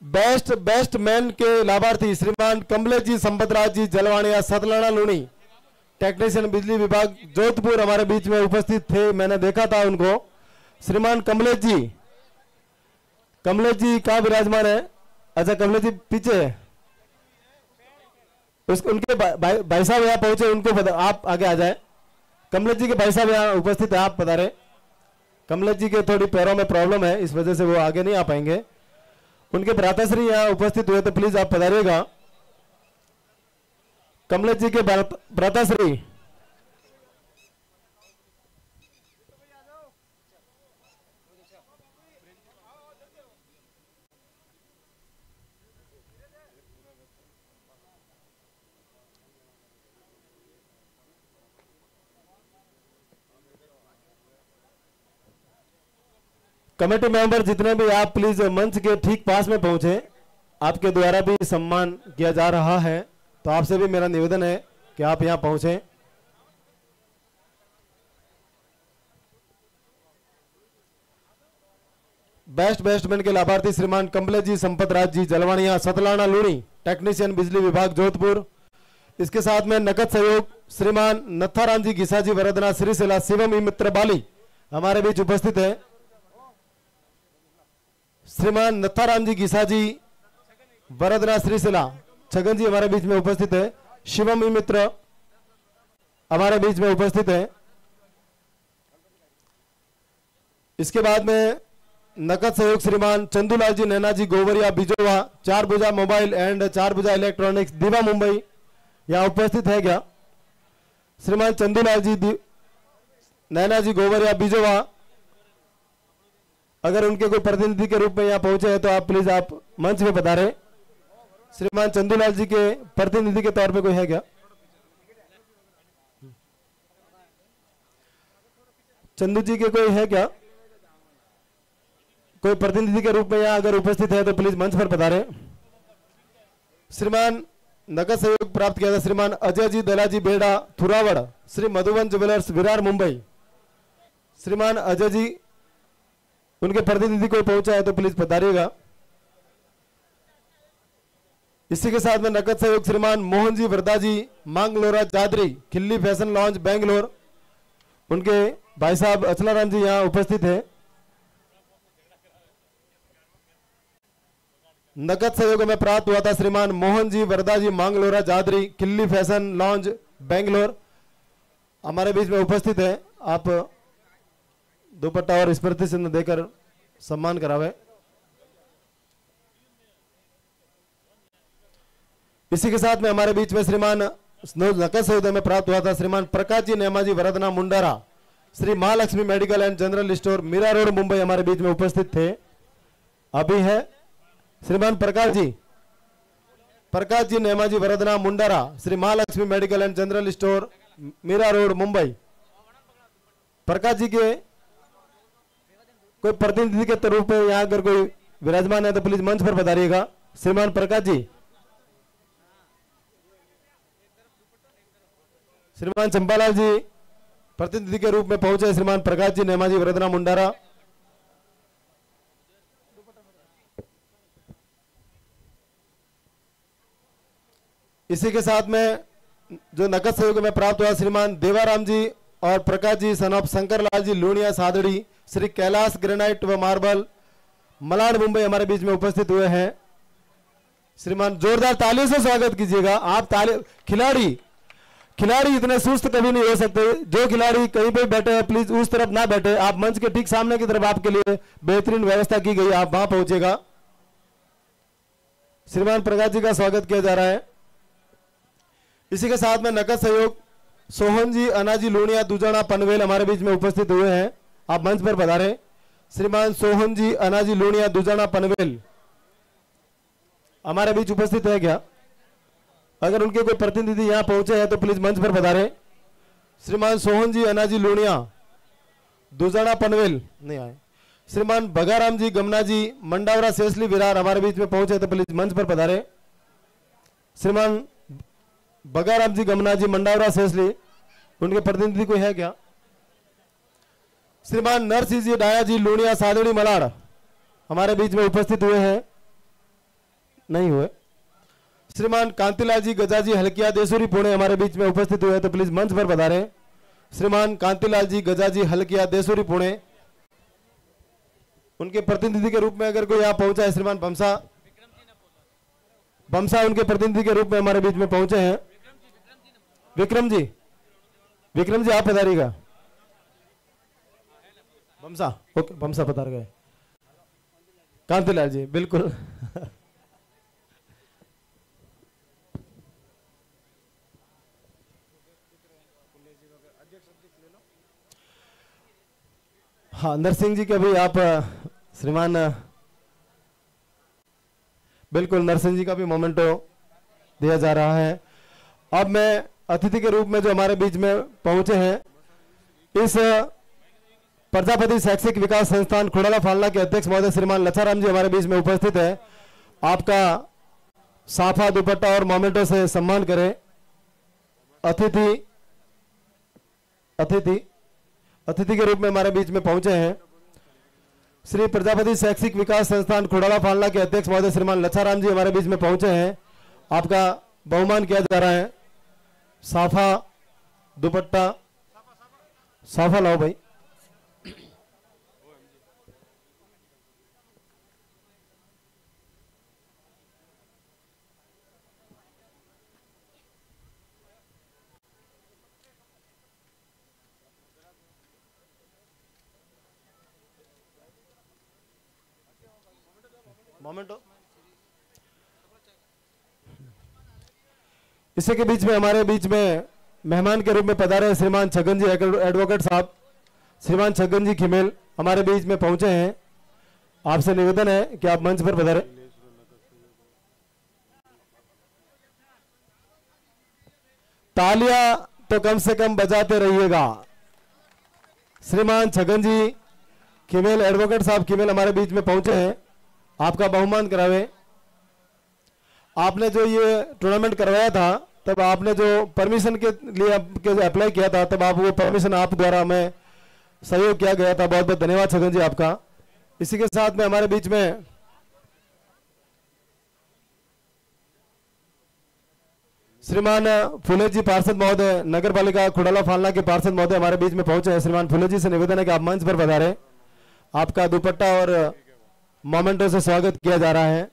बेस्ट मैन के लाभार्थी श्रीमान कमलेश जी संपतराज जी जलवाणिया सतलाना लूणी टेक्नीशियन बिजली विभाग जोधपुर हमारे बीच में उपस्थित थे, मैंने देखा था उनको। श्रीमान कमलेश जी कहाँ विराजमान है? अच्छा, कमलेश जी पीछे है। उनके भाई साहब यहाँ पहुंचे, उनको आप आगे आ जाए। कमलेश जी के भाई साहब यहाँ उपस्थित है, आप पधारे। कमलेश जी के थोड़ी पैरों में प्रॉब्लम है, इस वजह से वो आगे नहीं आ पाएंगे। उनके भ्राताश्री यहाँ उपस्थित हुए तो प्लीज आप पधारिएगा। कमलेश जी के भ्राताश्री कमेटी मेंबर जितने भी आप प्लीज मंच के ठीक पास में पहुंचे, आपके द्वारा भी सम्मान किया जा रहा है, तो आपसे भी मेरा निवेदन है कि आप यहां पहुंचे। बेस्ट बैट्समैन के लाभार्थी श्रीमान कमलेश जी संपतराज जी जलवाणिया सतलाना लूणी टेक्नीशियन बिजली विभाग जोधपुर। इसके साथ में नकद सहयोग श्रीमान नथाराम जी घिसा जी वरदना श्रीशिला शिवम मित्र बाली हमारे बीच उपस्थित है। श्रीमान नथाराम जी घिसा जी वरदना श्रीशिला छगन जी हमारे बीच में उपस्थित है। शिवम मित्र हमारे बीच में उपस्थित है। इसके बाद में नकद सहयोग श्रीमान चंदूलाल जी नैना जी गोवरिया बिजोवा चार भुजा मोबाइल एंड चार भुजा इलेक्ट्रॉनिक्स दीवा मुंबई यहाँ उपस्थित है क्या? श्रीमान चंदूलाल जी नैना जी गोवरिया बिजोवा, अगर उनके कोई प्रतिनिधि के रूप में यहाँ पहुंचे हैं तो आप प्लीज आप मंच पे बता रहे। श्रीमान चंदूलाल जी के प्रतिनिधि के तौर पे कोई है क्या? चंदू जी के कोई है क्या? कोई प्रतिनिधि के रूप में यहाँ अगर उपस्थित है तो प्लीज मंच पर पधारे। श्रीमान नकद सहयोग प्राप्त किया था श्रीमान अजय जी दलाजी बेड़ा थुरावड़ श्री मधुवन ज्वेलर्स विरार मुंबई। श्रीमान अजय जी उनके प्रतिनिधि कोई पहुंचा है तो प्लीज पधारिएगा। इसी के साथ में नकद सहयोग श्रीमान मोहन जी वरदा जी मांगलोरा जादरी खिल्ली फैशन लॉन्च बेंगलोर, उनके भाई साहब अचलाराम जी यहाँ उपस्थित है। नकद सहयोग में प्राप्त हुआ था श्रीमान मोहन जी वरदा जी मांगलोरा जादरी खिल्ली फैशन लॉन्च बेंगलोर हमारे बीच में उपस्थित है। आप दुपट्टा और स्मृति चिन्ह देकर सम्मान करावे। इसी के साथ में हमारे बीच में श्रीमान नकद सहयोग में प्राप्त हुआ था Shriman Prakash ji Nemaji Vardana Mundara Shri Mahalakshmi medical and general store Mira road Mumbai हमारे बीच में उपस्थित थे, अभी है। Shriman Prakash ji Nemaji Vardana Mundara Shri Mahalakshmi medical and general store Mira road Mumbai. Prakash ji के कोई प्रतिनिधि के रूप में यहाँ अगर कोई विराजमान है तो प्लीज मंच पर पधारिएगा। श्रीमान प्रकाश जी। श्रीमान चंपालाल जी प्रतिनिधि के रूप में पहुंचे श्रीमान प्रकाश जी नेमाजी वरदना मुंडारा। इसी के साथ में जो नकद सहयोग में प्राप्त हुआ श्रीमान देवाराम जी और Prakash ji son of Shankarlal ji Luniya Sadri Shri Kailash granite व मार्बल मलाड मुंबई हमारे बीच में उपस्थित हुए हैं। श्रीमान जोरदार तालियों से स्वागत कीजिएगा। आप खिलाड़ी इतने सुस्त कभी नहीं हो सकते। जो खिलाड़ी कहीं पे बैठे हैं प्लीज उस तरफ ना बैठे, आप मंच के ठीक सामने की तरफ आपके लिए बेहतरीन व्यवस्था की गई, आप वहां पहुंचेगा। श्रीमान प्रकाश जी का स्वागत किया जा रहा है। इसी के साथ में नकद सहयोग सोहन जी अनाजी लूणिया दुजाना पनवेल हमारे बीच में उपस्थित हुए हैं, आप मंच पर पधारे। श्रीमान सोहन जी अनाजी लूणिया दुजाना पनवेल हमारे बीच उपस्थित है क्या? अगर उनके कोई प्रतिनिधि यहां पहुंचे हैं तो प्लीज मंच पर पधारे। श्रीमान सोहन जी अनाजी लूणिया दुजाना पनवेल नहीं आए। श्रीमान बगाराम जी गमना जी मंडावरा सेसली विरार हमारे बीच में पहुंचे तो प्लीज मंच पर पधारे। श्रीमान बगाराम जी गमना जी मंडावरा सेसली, उनके प्रतिनिधि कोई है क्या? श्रीमान नरसिंह जी डाया जी लूणिया सादड़ी मलाड़ हमारे बीच में उपस्थित हुए हैं? नहीं हुए। श्रीमान कांतिलाल जी गजा जी हल्किया देसूरी पुणे हमारे बीच में उपस्थित हुए तो प्लीज मंच पर पधारें। श्रीमान कांतिलाल जी गजा जी हल्किया देसूरी पुणे, उनके प्रतिनिधि के रूप में अगर कोई यहाँ पहुंचा है, श्रीमान बमसा बमसा उनके प्रतिनिधि के रूप में हमारे बीच में पहुंचे हैं। विक्रम जी आप पधारिएगा। बमसा, ओके बमसा पधार गए। कांतिलाल जी बिल्कुल। हाँ नरसिंह जी के भी आप श्रीमान, बिल्कुल नरसिंह जी का भी मोमेंटो दिया जा रहा है। अब मैं अतिथि के रूप में जो हमारे बीच में पहुंचे हैं, इस प्रजापति शैक्षिक विकास संस्थान खुड़ाला फालना के अध्यक्ष महोदय श्रीमान लच्छाराम जी हमारे बीच में उपस्थित है। आपका साफा दुपट्टा और मोमेंटो से सम्मान करें। अतिथि के रूप में हमारे बीच में पहुंचे हैं श्री प्रजापति शैक्षिक विकास संस्थान खुड़ाला फालना के अध्यक्ष महोदय श्रीमान लच्छाराम जी हमारे बीच में पहुंचे हैं। आपका बहुमान किया जा रहा है। साफा दुपट्टा, साफा लाओ भाई। मोमेंटो। इसी के बीच में हमारे बीच में मेहमान के रूप में पधारे श्रीमान छगन जी एडवोकेट साहब, श्रीमान छगन जी खिमेल हमारे बीच में पहुंचे हैं। आपसे निवेदन है कि आप मंच पर पधारे। तालियां तो कम से कम बजाते रहिएगा। श्रीमान छगन जी खिमेल एडवोकेट साहब खिमेल हमारे बीच में पहुंचे हैं। आपका बहुमान करावे। आपने जो ये टूर्नामेंट करवाया था, तब आपने जो परमिशन के लिए अप्लाई किया था, तब आप वो परमिशन आप द्वारा हमें सहयोग किया गया था। बहुत बहुत धन्यवाद छगन जी आपका। इसी के साथ में हमारे बीच में श्रीमान फुले जी पार्षद महोदय नगर पालिका खुड़ाला फालना के पार्षद महोदय हमारे बीच में पहुंचे हैं। श्रीमान फुले जी से निवेदन है कि आप मंच पर पधारें। आपका दुपट्टा और मोमेंटो से स्वागत किया जा रहा है।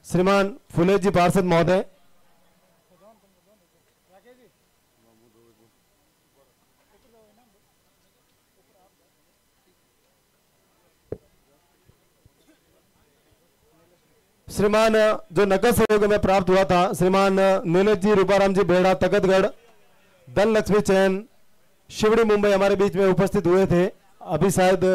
श्रीमान फुले जी पार्षद महोदय। श्रीमान जो नकद सहयोग में प्राप्त हुआ था, श्रीमान नीलेश जी रूपाराम जी बेड़ा तकतगढ़ धन लक्ष्मी चैन शिवड़ी मुंबई हमारे बीच में उपस्थित हुए थे। अभी शायद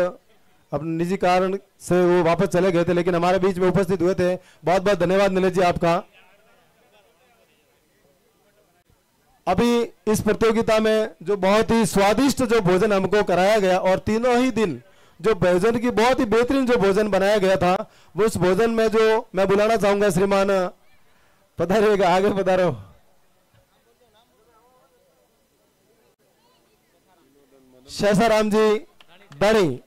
अपने निजी कारण से वो वापस चले गए थे, लेकिन हमारे बीच में उपस्थित हुए थे। बहुत बहुत धन्यवाद नीलेश जी आपका। अभी इस प्रतियोगिता में जो बहुत ही स्वादिष्ट जो भोजन हमको कराया गया, और तीनों ही दिन जो भोजन की बहुत ही बेहतरीन जो भोजन बनाया गया था, वो उस भोजन में जो मैं बुलाना चाहूंगा श्रीमान पधारिएगा, आगे पधारो। शेषाराम जी दाढ़ी।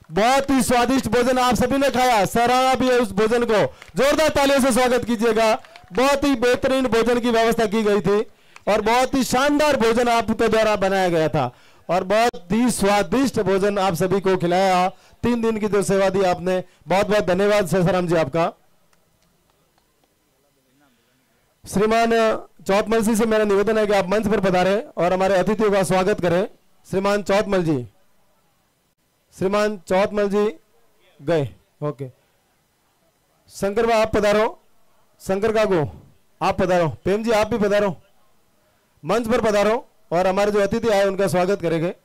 बहुत ही स्वादिष्ट भोजन आप सभी ने खाया, सराहा भी है उस भोजन को। जोरदार तालियों से स्वागत कीजिएगा। बहुत ही बेहतरीन भोजन की व्यवस्था की गई थी और बहुत ही शानदार भोजन आपके द्वारा बनाया गया था और बहुत ही स्वादिष्ट भोजन आप सभी को खिलाया। 3 दिन की जो सेवा दी आपने, बहुत बहुत धन्यवाद शेषाराम जी आपका। श्रीमान चौथमल जी से मेरा निवेदन है कि आप मंच पर पधारें और हमारे अतिथियों का स्वागत करें। श्रीमान चौथमल जी, श्रीमान चौथमल जी गए, ओके। शंकर भाई आप पधारो, शंकर काकू आप पधारो, प्रेम जी आप भी पधारो, मंच पर पधारो और हमारे जो अतिथि आए उनका स्वागत करेंगे।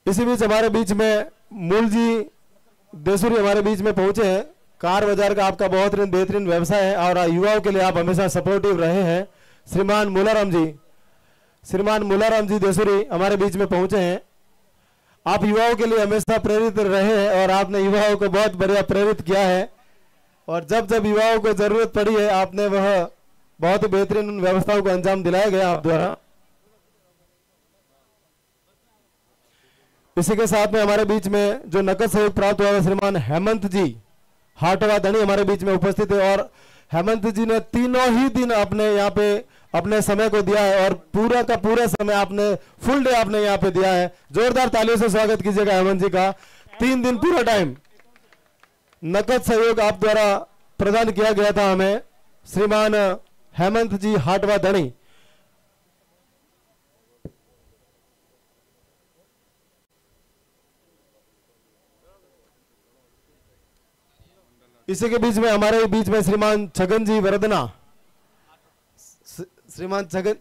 इसी बीच हमारे बीच में मूल जी देसुरी हमारे बीच में पहुंचे हैं। कार बाजार का आपका बहुत बेहतरीन व्यवसाय है और युवाओं के लिए आप हमेशा सपोर्टिव रहे हैं। श्रीमान मुलाराम जी देसुरी हमारे बीच में पहुंचे हैं। आप युवाओं के लिए हमेशा प्रेरित रहे हैं और आपने युवाओं को बहुत बढ़िया प्रेरित किया है और जब जब युवाओं को जरूरत पड़ी है आपने वह बहुत ही बेहतरीन उन व्यवस्थाओं को अंजाम दिलाया गया आप द्वारा। इसी के साथ में हमारे बीच में जो नकद सहयोग प्राप्त हुआ है श्रीमान हेमंत जी हाटवा धनी हमारे बीच में उपस्थित है और हेमंत जी ने तीनों ही दिन अपने यहाँ पे अपने समय को दिया है और पूरा का पूरा समय आपने फुल डे आपने यहाँ पे दिया है। जोरदार तालियों से स्वागत कीजिएगा हेमंत जी का। 3 दिन पूरा टाइम नकद सहयोग आप द्वारा प्रदान किया गया था हमें। श्रीमान हेमंत जी हाटवा धनी। इसी के बीच में हमारे बीच में श्रीमान छगन जी वरदना। श्रीमान छगन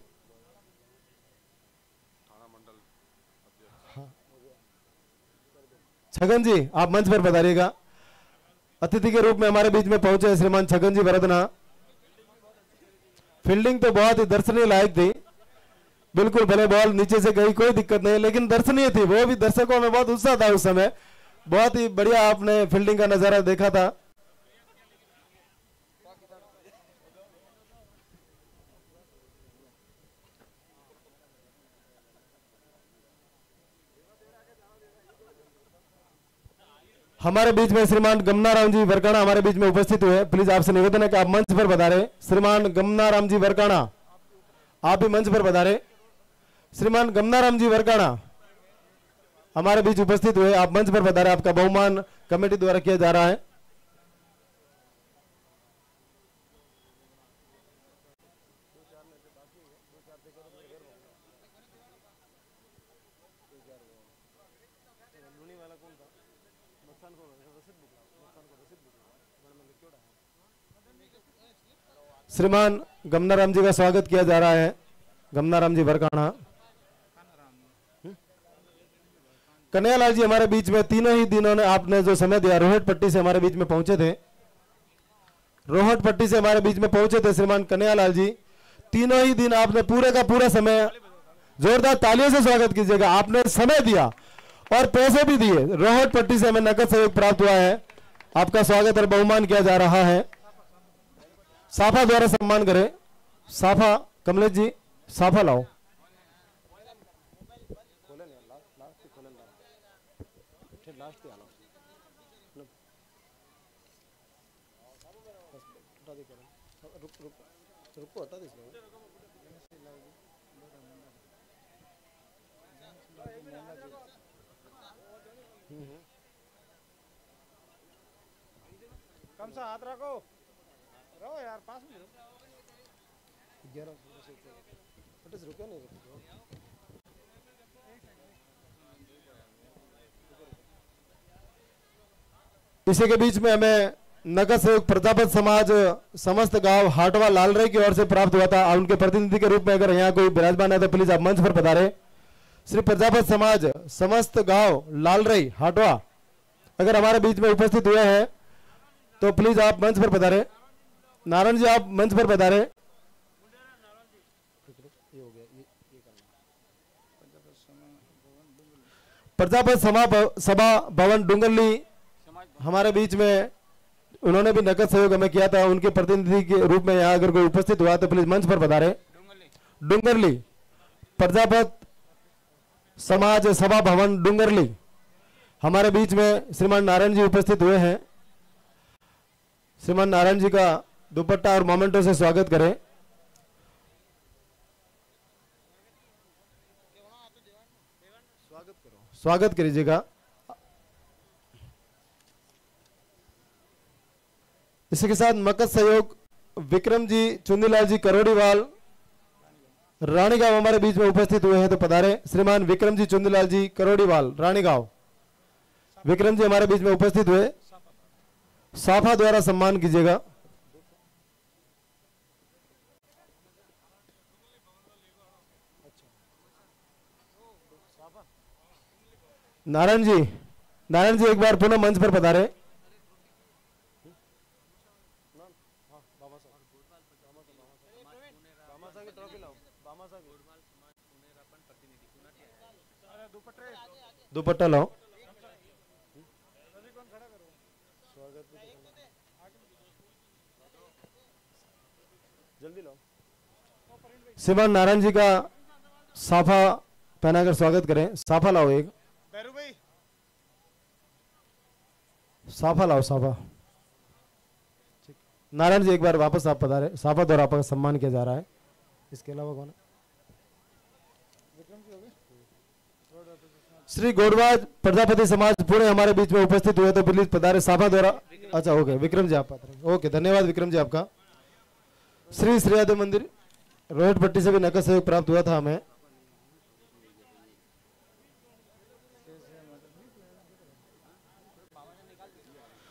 छगन जी आप मंच पर पधारिएगा। अतिथि के रूप में हमारे बीच में पहुंचे श्रीमान छगन जी वरदना। फील्डिंग तो बहुत ही दर्शनीय लायक थी, बिल्कुल भले बॉल नीचे से गई कोई दिक्कत नहीं, लेकिन दर्शनीय थी। वो भी दर्शकों में बहुत उत्साह था उस समय। बहुत ही बढ़िया आपने फील्डिंग का नजारा देखा था। हमारे बीच में श्रीमान गमनाराम जी वरकाणा हमारे बीच में उपस्थित हुए। प्लीज आपसे निवेदन है कि आप मंच पर पधारे। श्रीमान गमनाराम जी वरकाणा आप भी मंच पर पधारे। श्रीमान गमनाराम जी वरकाणा हमारे बीच उपस्थित हुए, आप मंच पर पधारे। आपका बहुमान कमेटी द्वारा किया जा रहा है। श्रीमान गमनाराम जी का स्वागत किया जा रहा है। गमनाराम जी वरकाणा। कन्हैयालाल जी हमारे बीच में तीनों ही दिनों ने आपने जो समय दिया, रोहट पट्टी से हमारे बीच में पहुंचे थे। रोहट पट्टी से हमारे बीच में पहुंचे थे श्रीमान कन्हैयालाल जी। तीनों ही दिन आपने पूरे का पूरा समय, जोरदार तालियों से स्वागत कीजिएगा, आपने समय दिया और पैसे भी दिए। रोहट पट्टी से हमें नकद सहयोग प्राप्त हुआ है। आपका स्वागत और बहुमान किया जा रहा है। साफा द्वारा सम्मान करें। साफा कमलेश जी साफा लाओ। कम सा हाथ रखो, रहो यार पास में। 11 रुके नहीं रुके। इसी के बीच में हमें नगद सहयोग प्रजापत समाज समस्त गांव हाटवा लालराय की ओर से प्राप्त हुआ था। उनके प्रतिनिधि के रूप में अगर यहाँ कोई विराजमान है तो प्लीज आप मंच पर पधारे। श्री प्रजापत समाज समस्त गांव लालराय हाटवा अगर हमारे बीच में उपस्थित हुए हैं तो प्लीज आप मंच पर पधारे। नारायण जी आप मंच पर पधारे। प्रजापत सभा भवन डुंगरली हमारे बीच में उन्होंने भी नकद सहयोग हमें किया था। उनके प्रतिनिधि के रूप में यहाँ अगर कोई उपस्थित हुआ तो प्लीज मंच पर पधारे। डुंगरली प्रजापत समाज सभा भवन डुंगरली हमारे बीच में श्रीमान नारायण जी उपस्थित हुए हैं। श्रीमान नारायण जी का दुपट्टा और मोमेंटो से स्वागत करें। स्वागत करिएगा। इसी के साथ मकद सहयोग विक्रम जी चुंदीलाल जी करोड़ीवाल रानीगांव हमारे बीच में उपस्थित हुए हैं तो पधारे। श्रीमान विक्रम जी चुंदीलाल जी करोड़ीवाल रानीगांव, विक्रम जी हमारे बीच में उपस्थित हुए, साफा द्वारा सम्मान कीजिएगा। नारायण जी एक बार पुनः मंच पर पधारे। दुपट्टा लाओ। जल्दी लाओ। श्रीमान नारायण जी का साफा पहनाकर स्वागत करें। साफा लाओ, एक बैरू भाई साफा लाओ, साफा। नारायण जी एक बार वापस आप पधारे। साफा द्वारा आपका सम्मान किया जा रहा है। इसके अलावा कौन है? श्री गौड़वाज प्रजापति समाज पुणे हमारे बीच में उपस्थित हुए तो प्लीज पधारे। साफा द्वारा। अच्छा ओके, विक्रम जी आप पधारे। ओके, धन्यवाद विक्रम जी आपका। श्री श्रीयादेव मंदिर रोहित भट्टी से भी नकद सहयोग प्राप्त हुआ था हमें।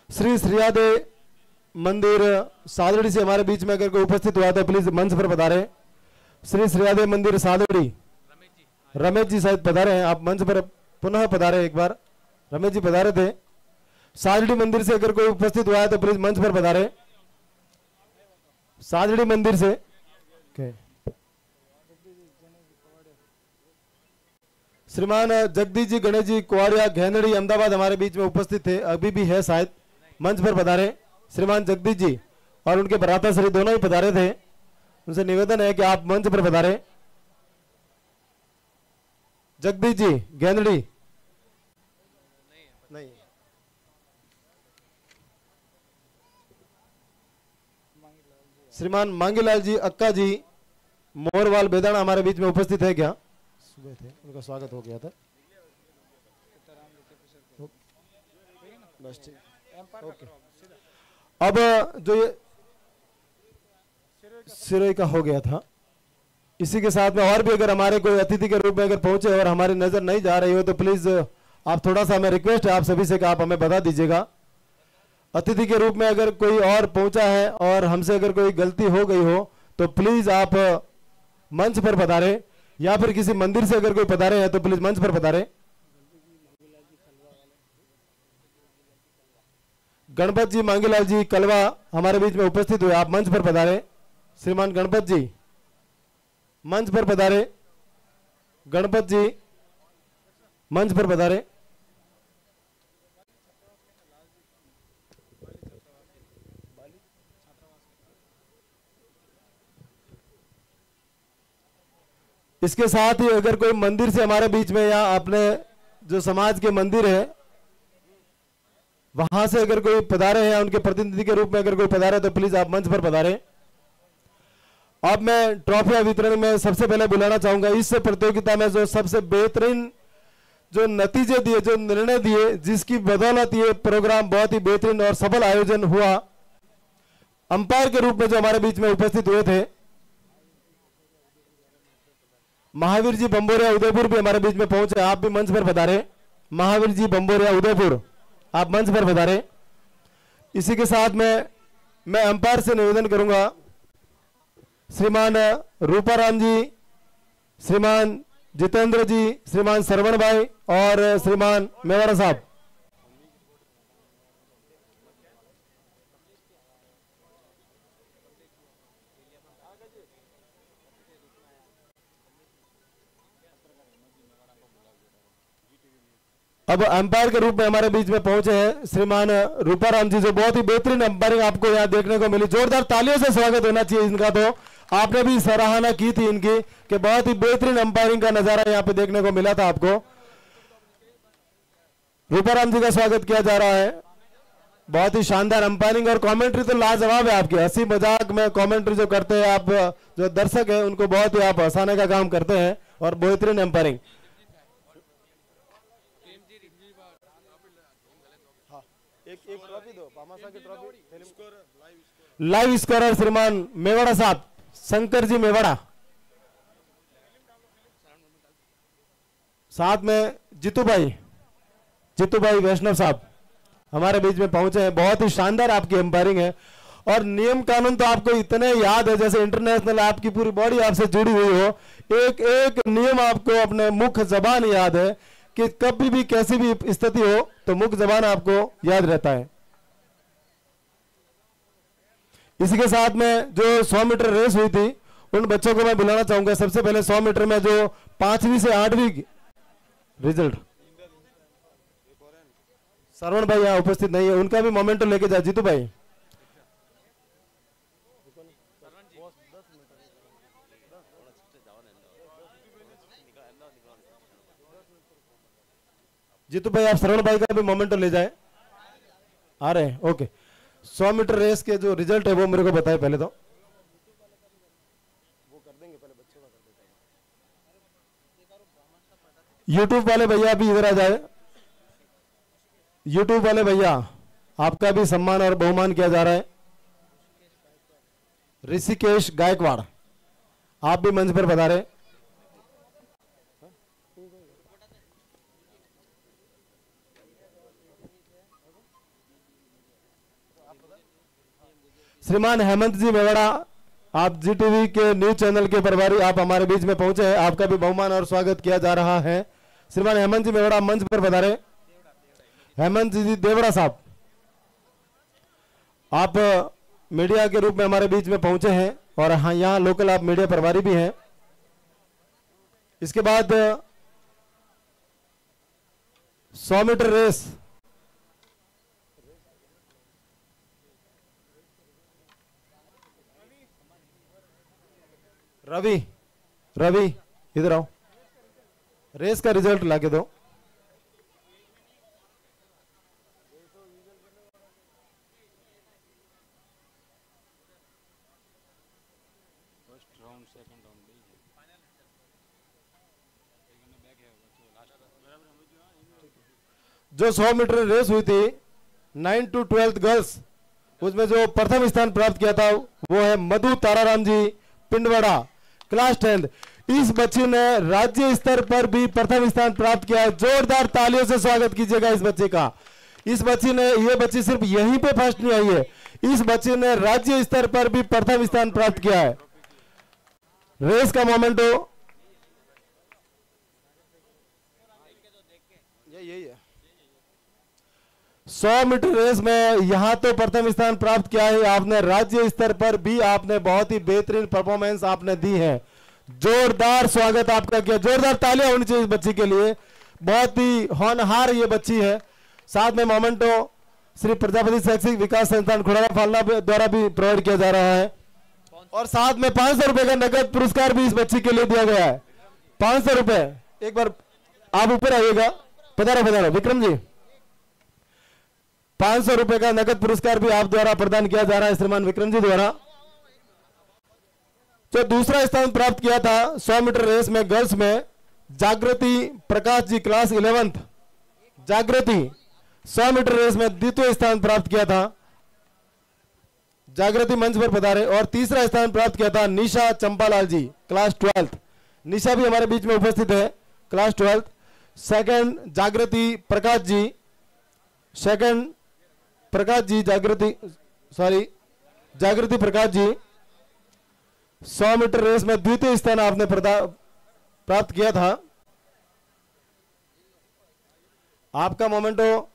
श्री श्रीयादेव मंदिर सादड़ी से हमारे बीच में अगर कोई उपस्थित हुआ तो प्लीज मंच पर पधारे। श्री श्रीयादेव मंदिर सादड़ी रमेश जी शायद पधारे हैं, आप मंच पर पुनः पधारे। एक बार रमेश जी पधारे थे। सादड़ी मंदिर से अगर कोई उपस्थित हुआ है तो प्लीज मंच पर पधारे। सादड़ी मंदिर से श्रीमान जगदीश जी गणेश जी कुआड़िया घेनड़ी अहमदाबाद हमारे बीच में उपस्थित थे, अभी भी है शायद। मंच पर पधारे श्रीमान जगदीश जी और उनके भ्राता श्री दोनों ही पधारे थे। उनसे निवेदन है कि आप मंच पर पधारे। जगदीश जी घेनड़ी नहीं, श्रीमान मांगीलाल जी अक्का जी मोरवाल बेदाना हमारे बीच में उपस्थित है क्या? सुबह थे, उनका स्वागत हो गया था। बस ठीक, ओके। अब जो ये सिरोई का हो गया था, इसी के साथ में और भी अगर हमारे कोई अतिथि के रूप में अगर पहुंचे और हमारी नजर नहीं जा रही हो तो प्लीज आप थोड़ा सा, हमें रिक्वेस्ट है आप सभी से कि आप हमें बता दीजिएगा। अतिथि के रूप में अगर कोई और पहुंचा है और हमसे अगर कोई गलती हो गई हो तो प्लीज आप मंच पर पधारे, या फिर किसी मंदिर से अगर कोई पधारे हैं तो प्लीज मंच पर पधारे। गणपत जी मांगीलाल जी कलवा हमारे बीच में उपस्थित हुए, आप मंच पर पधारे। श्रीमान गणपत जी मंच पर पधारे। गणपत जी मंच पर पधारे। इसके साथ ही अगर कोई मंदिर से हमारे बीच में या अपने जो समाज के मंदिर है वहां से अगर कोई पधारे हैं या उनके प्रतिनिधि के रूप में अगर कोई पधारे तो प्लीज आप मंच पर पधारे। अब मैं ट्रॉफियां वितरण में सबसे पहले बुलाना चाहूंगा। इस प्रतियोगिता में जो सबसे बेहतरीन जो नतीजे दिए, जो निर्णय दिए, जिसकी बदौलत ये प्रोग्राम बहुत ही बेहतरीन और सफल आयोजन हुआ, अंपायर के रूप में जो हमारे बीच में उपस्थित हुए थे महावीर जी बंबोरिया उदयपुर भी हमारे बीच में पहुंचे, आप भी मंच पर पधारे। महावीर जी बंबोरिया उदयपुर, आप मंच पर पधारे। इसी के साथ में मैं अंपायर से निवेदन करूंगा, श्रीमान रूपाराम जी, श्रीमान जितेंद्र जी, श्रीमान सरवण भाई और श्रीमान मेवाड़ा साहब, अब अंपायर के रूप में हमारे बीच में पहुंचे हैं श्रीमान रूपाराम जी, जो बहुत ही बेहतरीन अंपायरिंग आपको यहाँ देखने को मिली। जोरदार तालियों से स्वागत होना चाहिए इनका। तो आपने भी सराहना की थी इनकी कि बहुत ही बेहतरीन अंपायरिंग का नजारा यहाँ पे देखने को मिला था आपको। रूपाराम जी का स्वागत किया जा रहा है। बहुत ही शानदार अंपायरिंग और कमेंट्री तो लाजवाब है आपकी। हंसी मजाक में कमेंट्री जो करते हैं आप, जो दर्शक है उनको बहुत ही आप हंसाने का काम करते हैं और बेहतरीन अंपायरिंग। एक ट्रॉफी दो, पामासा की ट्रॉफी। लाइव स्कोरर श्रीमान मेवाड़ा साहब, शंकर जी मेवाड़ा, साथ में जीतू भाई वैष्णव साहब हमारे बीच में पहुंचे हैं। बहुत ही शानदार आपकी अंपायरिंग है और नियम कानून तो आपको इतने याद है जैसे इंटरनेशनल आपकी पूरी बॉडी आपसे जुड़ी हुई हो। एक एक नियम आपको अपने मुख्य जबान याद है कि कभी भी कैसी भी स्थिति हो तो मुख्य जबान आपको याद रहता है। इसी के साथ में जो 100 मीटर रेस हुई थी उन बच्चों को मैं बुलाना चाहूंगा। सबसे पहले 100 मीटर में जो 5वीं से 8वीं रिजल्ट, श्रवण भाई यहाँ उपस्थित नहीं है, उनका भी मोमेंटो लेके जा। जीतू भाई जीतू भाई आप श्रवण भाई का भी मोमेंटो ले जाए। आ रहे हैं, ओके। 100 मीटर रेस के जो रिजल्ट है वो मेरे को बताए पहले तो। वो कर देंगे, पहले बच्चों का कर देते हैं। यूट्यूब वाले भैया भी इधर आ जाए। यूट्यूब वाले भैया आपका भी सम्मान और बहुमान किया जा रहा है। ऋषिकेश गायकवाड़ आप भी मंच पर पधारे। श्रीमान हेमंत जी मेवाड़ा आप जी टीवी के न्यूज चैनल के प्रभारी, आप हमारे बीच में पहुंचे हैं, आपका भी बहुमान और स्वागत किया जा रहा है। श्रीमान हेमंत जी मेवाड़ा मंच पर पधारे। हेमंत जी देवड़ा साहब आप मीडिया के रूप में हमारे बीच में पहुंचे हैं और हाँ यहाँ लोकल आप मीडिया प्रभारी भी हैं। इसके बाद 100 मीटर रेस रवि इधर आओ, रेस का रिजल्ट लाके दो। जो 100 मीटर रेस हुई थी 9 to 12 गर्ल्स, उसमें जो प्रथम स्थान प्राप्त किया था वो है मधु ताराराम जी पिंडवाड़ा, क्लास 10th। इस बच्ची ने राज्य स्तर पर भी प्रथम स्थान प्राप्त किया है। जोरदार तालियों से स्वागत कीजिएगा इस बच्चे का। इस बच्ची ने, ये बच्ची सिर्फ यहीं पे फर्स्ट नहीं आई है, इस बच्ची ने राज्य स्तर पर भी प्रथम स्थान प्राप्त किया है। रेस का मोमेंटो यही है। 100 मीटर रेस में यहां तो प्रथम स्थान प्राप्त किया है आपने, राज्य स्तर पर भी आपने बहुत ही बेहतरीन परफॉर्मेंस आपने दी है। जोरदार स्वागत आपका किया, जोरदार तालियां होनी चाहिए इस बच्ची के लिए। बहुत ही होनहार ये बच्ची है। साथ में मोमेंटो श्री प्रजापति शैक्षिक विकास संस्थान खुड़ारा फालना द्वारा भी प्रोवाइड किया जा रहा है और साथ में 500 रुपए का नगद पुरस्कार भी इस बच्ची के लिए दिया गया है। 500 रुपए। एक बार आप ऊपर आइएगा, पधारो विक्रम जी। 500 रुपए का नगद पुरस्कार भी आप द्वारा प्रदान किया जा रहा है श्रीमान विक्रम जी द्वारा। जो दूसरा स्थान प्राप्त किया था 100 मीटर रेस में गर्ल्स में जागृति प्रकाश जी, क्लास 11th। जागृति 100 मीटर रेस में द्वितीय स्थान प्राप्त किया था। जागृति मंच पर पधारे। और तीसरा स्थान प्राप्त किया था निशा चंपालाल जी, क्लास 12th। निशा भी हमारे बीच में उपस्थित है, क्लास 12th। सेकंड जागृति प्रकाश जी, सेकंड प्रकाश जी, जागृति प्रकाश जी 100 मीटर रेस में द्वितीय स्थान आपने प्राप्त किया था। आपका मोमेंटो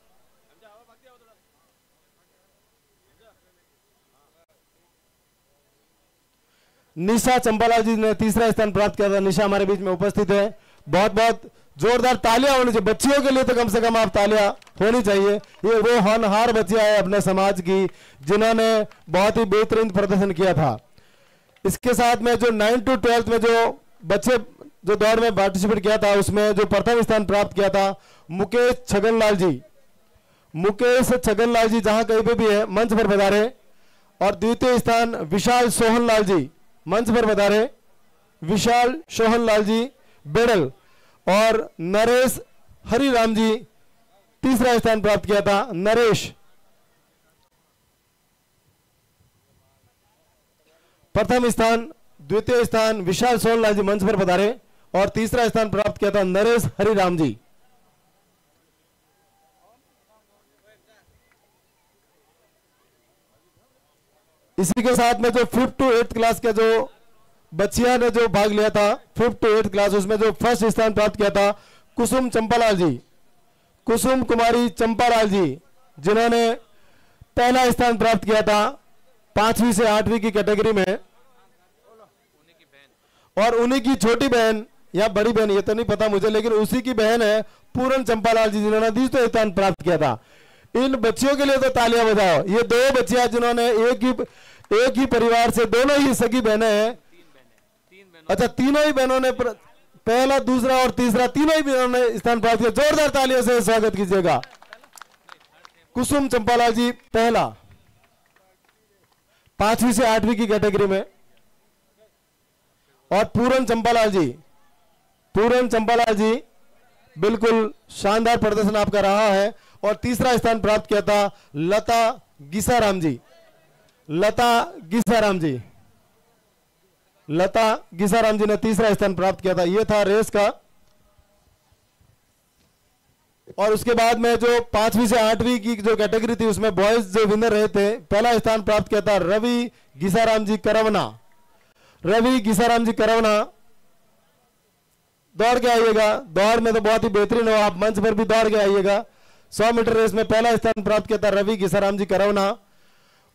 निशा चंपालाल जी ने तीसरा स्थान प्राप्त किया था। निशा हमारे बीच में उपस्थित है। बहुत बहुत जोरदार तालियां होनी चाहिए बच्चियों के लिए, तो कम से कम आप तालियां होनी चाहिए। ये वो होनहार बच्चियां हैं अपने समाज की जिन्होंने बहुत ही बेहतरीन प्रदर्शन किया था। इसके साथ में जो 9 to 12 में जो बच्चे जो दौड़ में पार्टिसिपेट किया था उसमें जो प्रथम स्थान प्राप्त किया था मुकेश छगनलाल जी जहां कहीं पे भी है मंच पर पधारे। और द्वितीय स्थान विशाल सोहनलाल जी, मंच पर पधारे। विशाल सोहनलाल जी बेडल। और नरेश हरिराम जी तीसरा स्थान प्राप्त किया था। नरेश प्रथम स्थान, द्वितीय स्थान विशाल सोहनलाल जी मंच पर पधारे। और तीसरा स्थान प्राप्त किया था नरेश हरिराम जी। इसी के साथ में जो 5th to 8th क्लास के जो बच्चियां ने जो भाग लिया था 5th to 8th क्लास, उसमें जो फर्स्ट स्थान प्राप्त किया था कुसुम चंपालाल जी, कुसुम कुमारी चंपालाल जी, जिन्होंने पहला स्थान प्राप्त किया था 5वीं से 8वीं की कैटेगरी में, और उन्हीं की छोटी बहन या बड़ी बहन ये तो नहीं पता मुझे, लेकिन उसी की बहन है पूरन चंपालाल जी, जिन्होंने दूसरा स्थान प्राप्त किया था। इन बच्चियों के लिए तो तालियां बजाओ। ये दो बच्चियां जिन्होंने एक ही परिवार से, दोनों ही सगी बहनें हैं। अच्छा, तीनों ही बहनों ने पहला, दूसरा और तीसरा तीनों ही बहनों ने स्थान प्राप्त किया। जोरदार तालियों से स्वागत कीजिएगा। कुसुम चंपालाल जी पहला 5वीं से 8वीं की कैटेगरी में, और पूरन चंपालाल जी बिल्कुल शानदार प्रदर्शन आपका रहा है। और तीसरा स्थान प्राप्त किया था लता गिसाराम जी, लता गिसाराम जी ने तीसरा स्थान प्राप्त किया था। यह था रेस का। और उसके बाद में जो 5वीं से 8वीं की जो कैटेगरी थी उसमें बॉयज जो विनर रहे थे, पहला स्थान प्राप्त किया था रवि गिसाराम जी करवना। दौड़ के आइएगा, दौड़ में तो बहुत ही बेहतरीन हो, आप मंच पर भी दौड़ के आइएगा। 100 मीटर रेस में पहला स्थान प्राप्त किया था रवि गिसाराम जी करवना,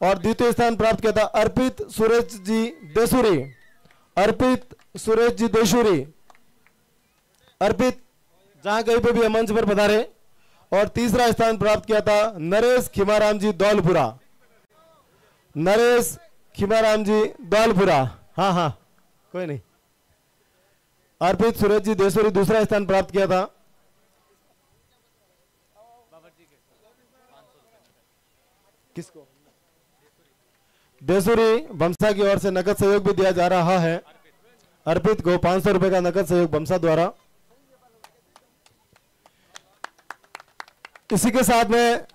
और द्वितीय स्थान प्राप्त किया था अर्पित सुरेश जी देशुरी। अर्पित जहां कहीं पे भी मंच पर पधारे। और तीसरा स्थान प्राप्त किया था नरेश खिमाराम जी दौलपुरा। हाँ, कोई नहीं। अर्पित सुरेश जी देशुरी दूसरा स्थान प्राप्त किया था। किसको? देशुरी बमसा की ओर से नकद सहयोग भी दिया जा रहा है। अर्पित को 500 रुपए का नकद सहयोग बमसा द्वारा। इसी के साथ में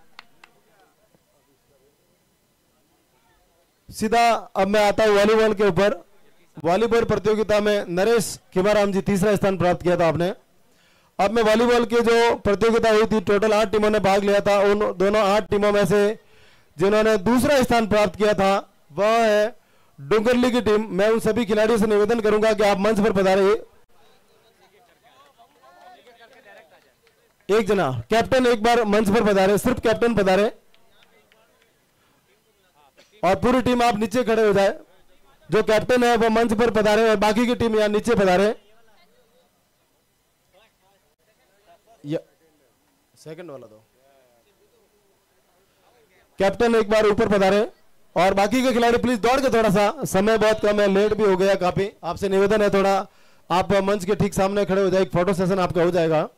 सीधा अब मैं आता हूं वॉलीबॉल के ऊपर। वॉलीबॉल प्रतियोगिता में नरेश खिमाराम जी तीसरा स्थान प्राप्त किया था आपने। अब में वॉलीबॉल की जो प्रतियोगिता हुई थी, टोटल 8 टीमों ने भाग लिया था। उन दोनों 8 टीमों में से जिन्होंने दूसरा स्थान प्राप्त किया था वह है डुंगरली की टीम। मैं उन सभी खिलाड़ियों से निवेदन करूंगा कि आप मंच पर पधारे। एक जना कैप्टन एक बार मंच पर पधारे, सिर्फ कैप्टन पधारे, और पूरी टीम आप नीचे खड़े हो जाए। जो कैप्टन है वो मंच पर पधारे और बाकी की टीम यहां नीचे पधारे। सेकंड वाला दो, कैप्टन एक बार ऊपर पधारे, और बाकी के खिलाड़ी प्लीज दौड़ के, थोड़ा सा समय बहुत कम है, लेट भी हो गया काफी। आपसे निवेदन है थोड़ा आप मंच के ठीक सामने खड़े हो जाए, एक फोटो सेशन आपका हो जाएगा।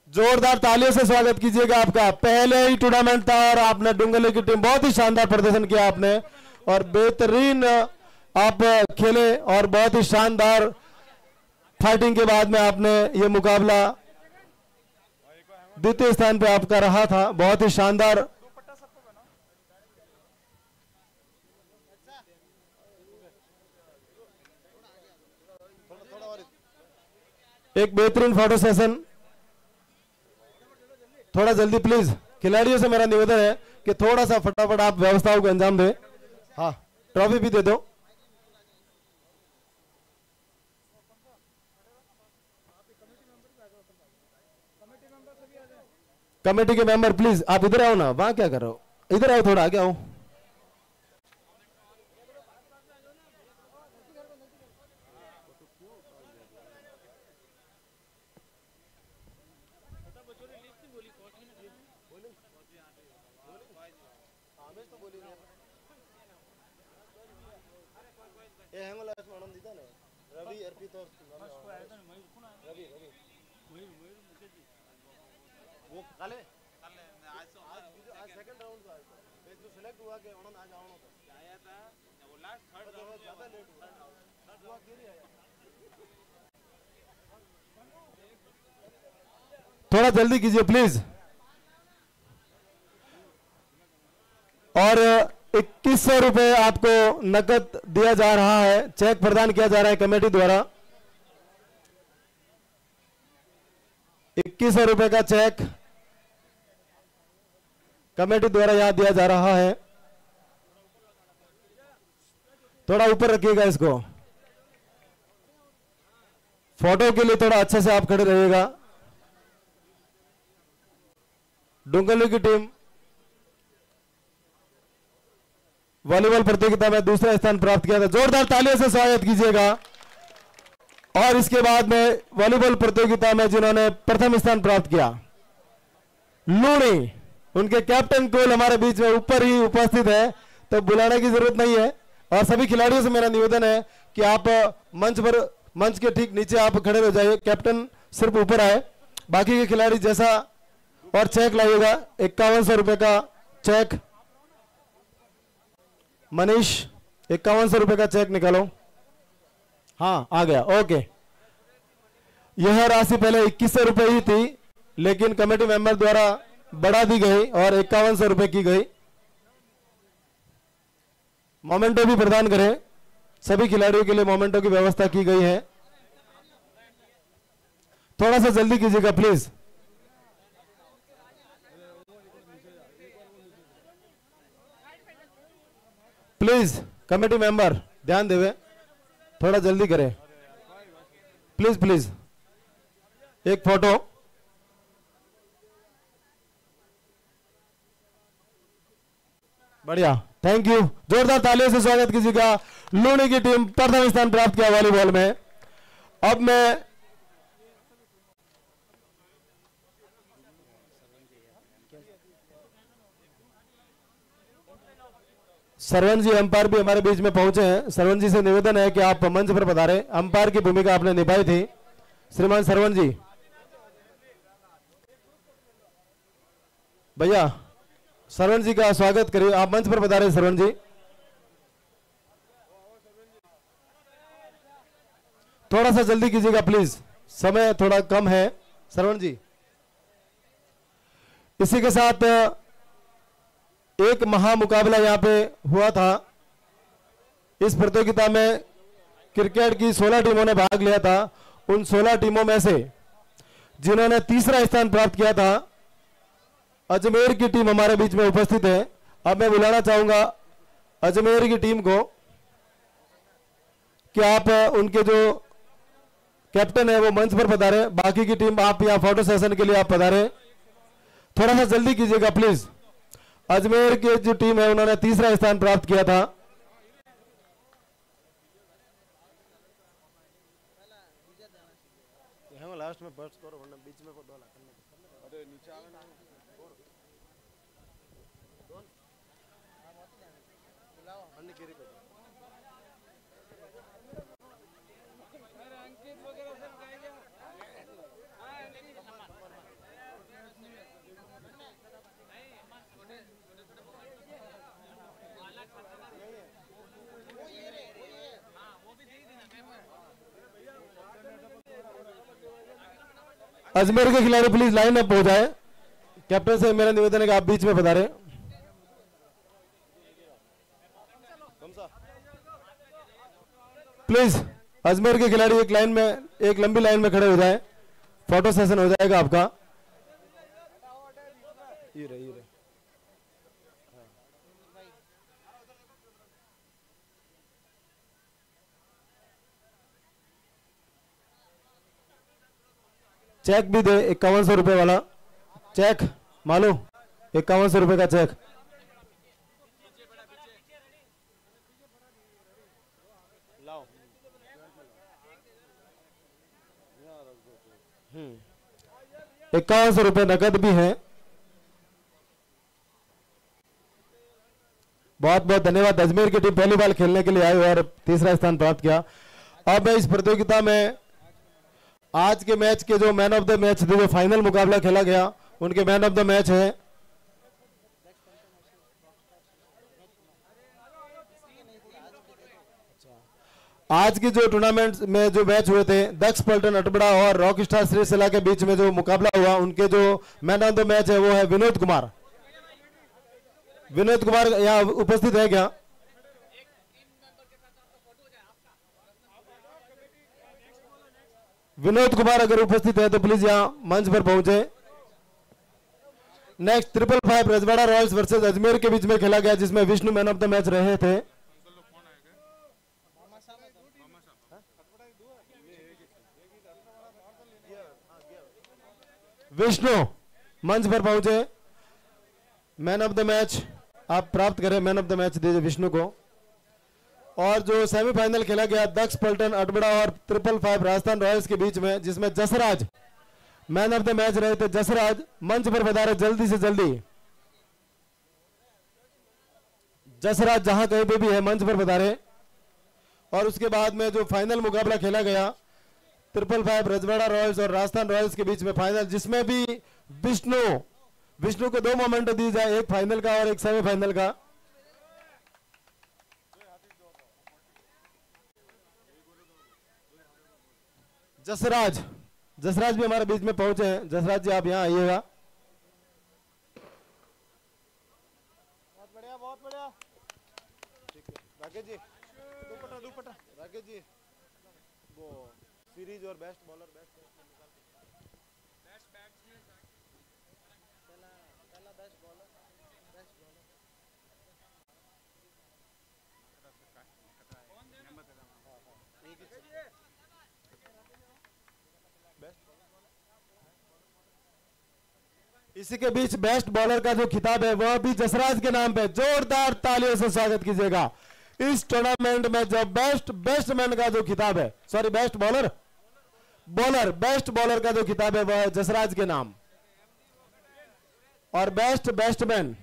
जोरदार तालियों से स्वागत कीजिएगा आपका। पहले ही टूर्नामेंट था और आपने डुंगरली की टीम बहुत ही शानदार प्रदर्शन किया आपने, और बेहतरीन आप खेले, और बहुत ही शानदार फाइटिंग के बाद में आपने ये मुकाबला द्वितीय स्थान पे आपका रहा था। बहुत ही शानदार। एक बेहतरीन फोटो सेशन, थोड़ा जल्दी प्लीज। खिलाड़ियों से मेरा निवेदन है कि थोड़ा सा फटाफट आप व्यवस्थाओं को अंजाम दें। हाँ, ट्रॉफी भी दे दो। कमेटी के मेंबर प्लीज आप इधर आओ ना, वहां क्या कर रहे हो, इधर आओ, थोड़ा आगे आओ। रवि अर्पित और रवि वो काले आज सेकंड राउंड का जो सिलेक्ट हुआ कि उन्होंने आज आया था वो लास्ट थर्ड राउंड ज्यादा लेट हुआ क्यों नहीं आया। थोड़ा जल्दी कीजिए प्लीज। और 2100 रुपए आपको नकद दिया जा रहा है, चेक प्रदान किया जा रहा है कमेटी द्वारा। 2100 रुपए का चेक कमेटी द्वारा यहां दिया जा रहा है। थोड़ा ऊपर रखिएगा इसको। फोटो के लिए थोड़ा अच्छे से आप खड़े रहिएगा। डुंगरली की टीम वॉलीबॉल प्रतियोगिता में दूसरा स्थान प्राप्त किया था, जोरदार तालियों से स्वागत कीजिएगा। और इसके बाद में वॉलीबॉल प्रतियोगिता में जिन्होंने प्रथम स्थान प्राप्त किया, लूणी, उनके कैप्टन कोल हमारे बीच में ऊपर ही उपस्थित है, तो बुलाने की जरूरत नहीं है। और सभी खिलाड़ियों से मेरा निवेदन है कि आप मंच के ठीक नीचे आप खड़े हो जाइए, कैप्टन सिर्फ ऊपर आए, बाकी के खिलाड़ी जैसा। और चेक लाइएगा, 5100 रुपए का चेक। मनीष 5100 रुपए का चेक निकालो। हाँ आ गया, ओके। यह राशि पहले 2100 रुपए ही थी, लेकिन कमेटी मेंबर द्वारा बढ़ा दी गई और 5100 रुपए की गई। मोमेंटो भी प्रदान करें, सभी खिलाड़ियों के लिए मोमेंटो की व्यवस्था की गई है। थोड़ा सा जल्दी कीजिएगा प्लीज। प्लीज कमेटी मेंबर ध्यान देवे, थोड़ा जल्दी करें प्लीज प्लीज। एक फोटो। बढ़िया, थैंक यू। जोरदार तालियों से स्वागत कीजिएगा। लूणी की टीम प्रथम स्थान प्राप्त किया वॉलीबॉल में। अब मैं सरवन जी अंपायर भी हमारे बीच में पहुंचे हैं। सरवन जी से निवेदन है कि आप मंच पर पधारें, अंपायर की भूमिका आपने निभाई थी। श्रीमान सरवन जी, भैया सरवन जी का स्वागत करिए, आप मंच पर पधारें सरवन जी। थोड़ा सा जल्दी कीजिएगा प्लीज, समय थोड़ा कम है सरवन जी। इसी के साथ एक महामुकाबला यहां पे हुआ था। इस प्रतियोगिता में क्रिकेट की 16 टीमों ने भाग लिया था। उन 16 टीमों में से जिन्होंने तीसरा स्थान प्राप्त किया था, अजमेर की टीम हमारे बीच में उपस्थित है। अब मैं बुलाना चाहूंगा अजमेर की टीम को कि आप उनके जो कैप्टन है वो मंच पर पधारे, बाकी की टीम आप यहाँ फोटो सेशन के लिए आप पधारे। थोड़ा सा जल्दी कीजिएगा प्लीज। अजमेर की जो टीम है उन्होंने तीसरा स्थान प्राप्त किया था। लास्ट में बर्स्ट करो, वरना बीच में को दो लाख। अरे नीचे आवे ना अन्य गिरी पे। अरे अंकित वगैरह सब जाएंगे। हां अंकित अजमेर के खिलाड़ी प्लीज लाइन अप हो जाए। कैप्टन से मेरा निवेदन है कि आप बीच में पधारें। प्लीज अजमेर के खिलाड़ी एक लाइन में, एक लंबी लाइन में खड़े हो जाए, फोटो सेशन हो जाएगा आपका। ये रही चेक भी दे, 5100 रुपए वाला चेक मालूम, 5100 रुपए का चेक। लाओ 5100 रुपए नकद भी है। बहुत बहुत धन्यवाद। अजमेर की टीम पहली बार खेलने के लिए आई और तीसरा स्थान प्राप्त किया। अब मैं इस प्रतियोगिता में आज के मैच के जो मैन ऑफ द मैच थे, जो फाइनल मुकाबला खेला गया, उनके मैन ऑफ द मैच है आज की जो टूर्नामेंट में जो मैच हुए थे, दक्ष पल्टन अटबड़ा और रॉक स्टार श्रीशिला के बीच में जो मुकाबला हुआ, उनके जो मैन ऑफ द मैच है वो है विनोद कुमार। विनोद कुमार यहाँ उपस्थित है क्या? विनोद कुमार अगर उपस्थित है तो प्लीज यहाँ मंच पर पहुंचे। नेक्स्ट 555 रजवाड़ा रॉयल्स वर्सेस अजमेर के बीच में खेला गया, जिसमें Vishnu man of the match रहे थे। विष्णु मंच पर पहुंचे। मैन ऑफ द मैच आप प्राप्त करें, मैन ऑफ द मैच दीजिए विष्णु को। और जो सेमीफाइनल खेला गया दक्ष पलटन अटबड़ा और 555 राजस्थान रॉयल्स के बीच में, जिसमें Jasraj man of the match रहे थे। जसराज मंच पर पधारे जल्दी से जल्दी। जसराज जहां कहीं पे भी है मंच पर पधारे। और उसके बाद में जो फाइनल मुकाबला खेला गया 555 रजवाड़ा रॉयल्स और राजस्थान रॉयल्स के बीच में फाइनल, जिसमें भी विष्णु को 2 मोमेंट दी जाए, एक फाइनल का और एक सेमीफाइनल का। जसराज भी हमारे बीच में पहुंचे हैं। जसराज जी आप यहां आइएगा। बहुत बढ़िया, बहुत बढ़िया। ठीक है राकेश जी, दुपट्टा राकेश जी, वो सीरीज और बेस्ट बॉलर बेस्ट इसी के बीच बेस्ट बॉलर का जो खिताब है वह भी जसराज के नाम पे। जोरदार तालियों से स्वागत कीजिएगा। इस टूर्नामेंट में जो बेस्ट मैन का जो खिताब है, सॉरी बेस्ट बेस्ट बॉलर का जो खिताब है वह है जसराज के नाम। और बेस्ट मैन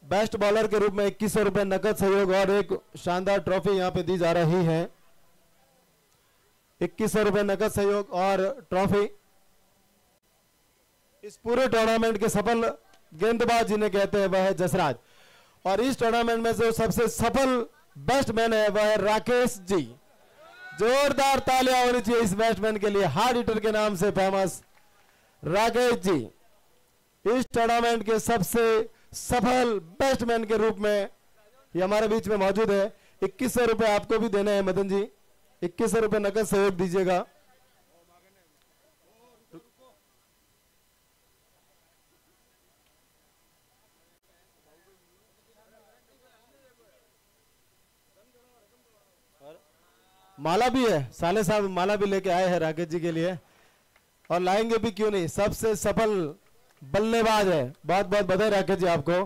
बेस्ट बॉलर के रूप में 2100 रुपए नकद सहयोग और एक शानदार ट्रॉफी यहां पे दी जा रही है। 2100 रुपए नकद सहयोग और ट्रॉफी इस पूरे टूर्नामेंट के सफल गेंदबाज जिन्हें कहते हैं वह है जसराज। और इस टूर्नामेंट में जो सबसे सफल बेस्ट मैन है वह है राकेश जी। जोरदार तालियां होनी चाहिए इस बैट्समैन के लिए, हार्ड हिटर के नाम से फेमस राकेश जी इस टूर्नामेंट के सबसे सफल बैट्समैन के रूप में ये हमारे बीच में मौजूद है। 2100 रुपए आपको भी देने हैं मदन जी, 2100 रुपए नकद सहयोग दीजिएगा। माला भी है, साले साहब माला भी लेके आए हैं राकेश जी के लिए और लाएंगे भी, क्यों नहीं। सबसे सफल बल्लेबाज है, बहुत बहुत बधाई राकेश जी आपको।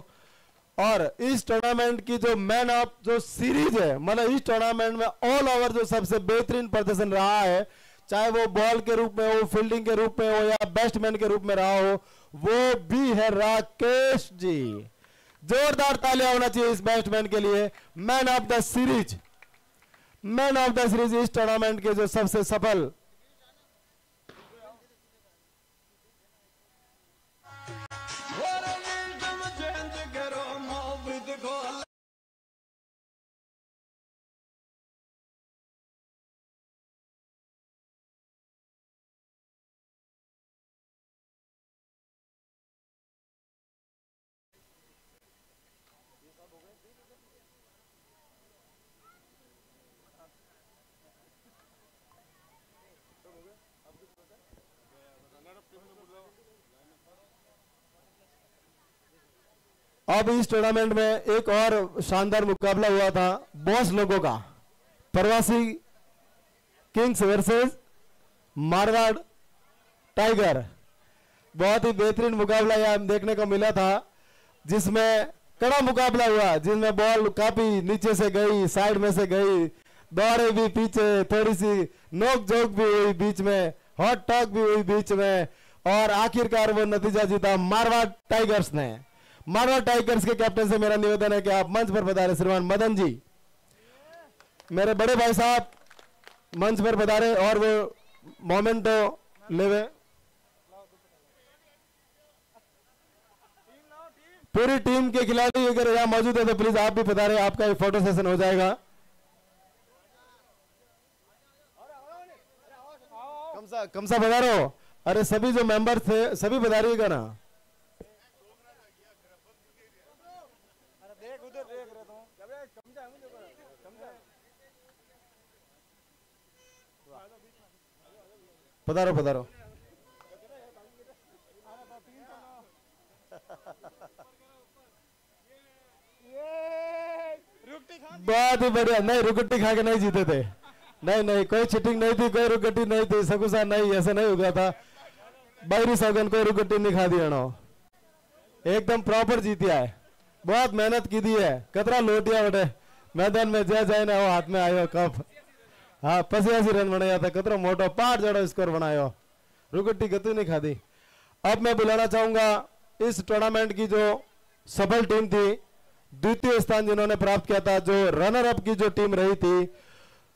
और इस टूर्नामेंट की जो मैन ऑफ जो सीरीज है, मतलब इस टूर्नामेंट में ऑल ओवर जो सबसे बेहतरीन प्रदर्शन रहा है, चाहे वो बॉल के रूप में हो, फील्डिंग के रूप में हो या बैट्समैन के रूप में रहा हो, वो भी है राकेश जी। जोरदार तालियां होना चाहिए इस बैट्समैन के लिए। मैन ऑफ द सीरीज इस टूर्नामेंट के जो सबसे सफल अब इस टूर्नामेंट में एक और शानदार मुकाबला हुआ था बॉस लोगों का, प्रवासी किंग्स वर्सेस मारवाड़ टाइगर। बहुत ही बेहतरीन मुकाबला यहां देखने को मिला था, जिसमें कड़ा मुकाबला हुआ, जिसमें बॉल काफी नीचे से गई, साइड में से गई, दौड़े भी पीछे, थोड़ी सी नोक झोंक भी हुई बीच में, हॉट टॉक भी हुई बीच में, और आखिरकार वो नतीजा जीता मारवाड़ टाइगर्स ने। मारवाड़ टाइगर्स के कैप्टन से मेरा निवेदन है कि आप मंच पर पधारे। श्रीमान मदन जी, मेरे बड़े भाई साहब मंच पर पधारे और वो मोमेंटो लेवे। पूरी टीम के खिलाड़ी अगर यहां मौजूद है तो प्लीज आप भी पधारे, आपका एक फोटो सेशन हो जाएगा। कम सा पधारो, अरे सभी जो मेंबर थे सभी पधारिएगा ना। अरे देख उधर देख रहे तो समझा मुझे समझा। पधारो पधारो। बहुत ही बढ़िया। नहीं रुकट्टी खा के नहीं जीते थे। नहीं नहीं कोई चिटिंग नहीं थी, कोई रुकट्टी नहीं थी, सकुसा नहीं, ऐसा नहीं हो गया था। बाहरी सौगन कोई रुकट्टी नहीं खा दिया ना, एकदम प्रॉपर जीतिया है। बहुत मेहनत की दी है। कतरा लोटिया बटे मैदान में जय जय ना हो हाथ में आयो कप। हाँ 85 रन बनाया था, कतरा मोटो 5 जड़ो स्कोर बनायो, रुकट्टी कतू नहीं खा दी। अब मैं बुलाना चाहूंगा इस टूर्नामेंट की जो सफल टीम थी, द्वितीय स्थान जिन्होंने प्राप्त किया था, जो रनर अप की जो टीम रही थी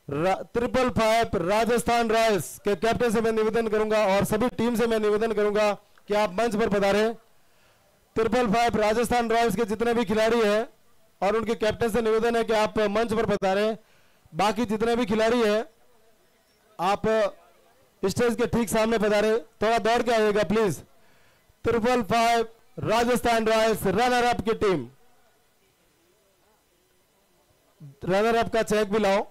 555 राजस्थान रॉयल्स के कैप्टन से मैं निवेदन करूंगा और सभी टीम से मैं निवेदन करूंगा कि आप मंच पर पधारे। 555 राजस्थान रॉयल्स के जितने भी खिलाड़ी हैं और उनके कैप्टन से निवेदन है कि आप मंच पर पधारे। बाकी जितने भी खिलाड़ी हैं आप स्टेज के ठीक सामने पधारे, थोड़ा दौड़ के आइएगा please. 555 Rajasthan Royals runner up की टीम, रनर अप का चेक भी लाओ।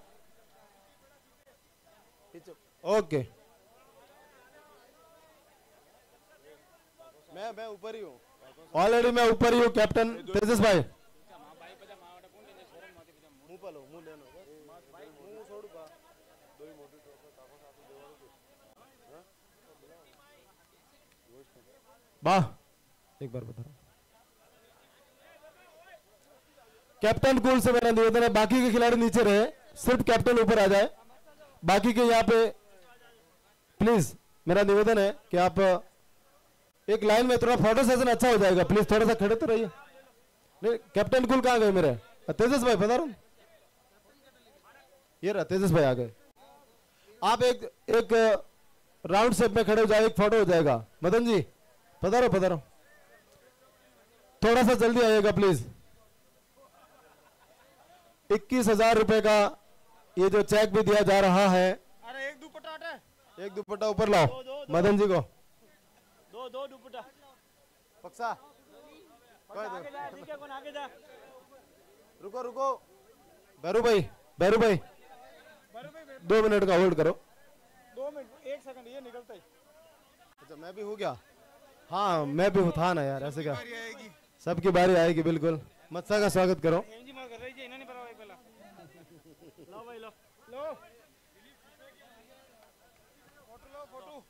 ओके मैं ऊपर ही हूँ, ऑलरेडी मैं ऊपर ही हूँ। कैप्टन तेजस भाई मुंह पालो मुंह लेनो मुंह छोड़ पा दो ही मोटी वाह एक बार बता। कैप्टन कूल से मेरा निवेदन है बाकी के खिलाड़ी नीचे रहे, सिर्फ कैप्टन ऊपर आ जाए। बाकी के यहाँ पे प्लीज मेरा निवेदन है कि आप एक लाइन में, थोड़ा फोटो सेशन अच्छा हो जाएगा, प्लीज थोड़ा सा खड़े तो रहिए। नहीं कैप्टन कूल कहाँ गए मेरे? तेजस भाई पधारो। ये रहा तेजस भाई आ गए। आप एक राउंड शेप में खड़े हो जाए, एक फोटो हो जाएगा। मदन जी पधारो पधारो, थोड़ा सा जल्दी आइएगा प्लीज। 21,000 रुपए का ये जो चेक भी दिया जा रहा है। अरे एक दुपट्टा हटे, एक दुपट्टा ऊपर लाओ मदन जी को। दो दुपट्टा पक्सा आगे जा, ठीक है, कौन आगे जा। रुको रुको बैरू भाई 2 मिनट का होल्ड करो। 2 मिनट 1 सेकंड ये निकलता ही। अच्छा मैं भी हूँ क्या? हाँ मैं भी हूँ था ना यार, ऐसे क्या सबकी बारी आएगी बिल्कुल। मत्सा का स्वागत करो। लो भाई लो लो फोटो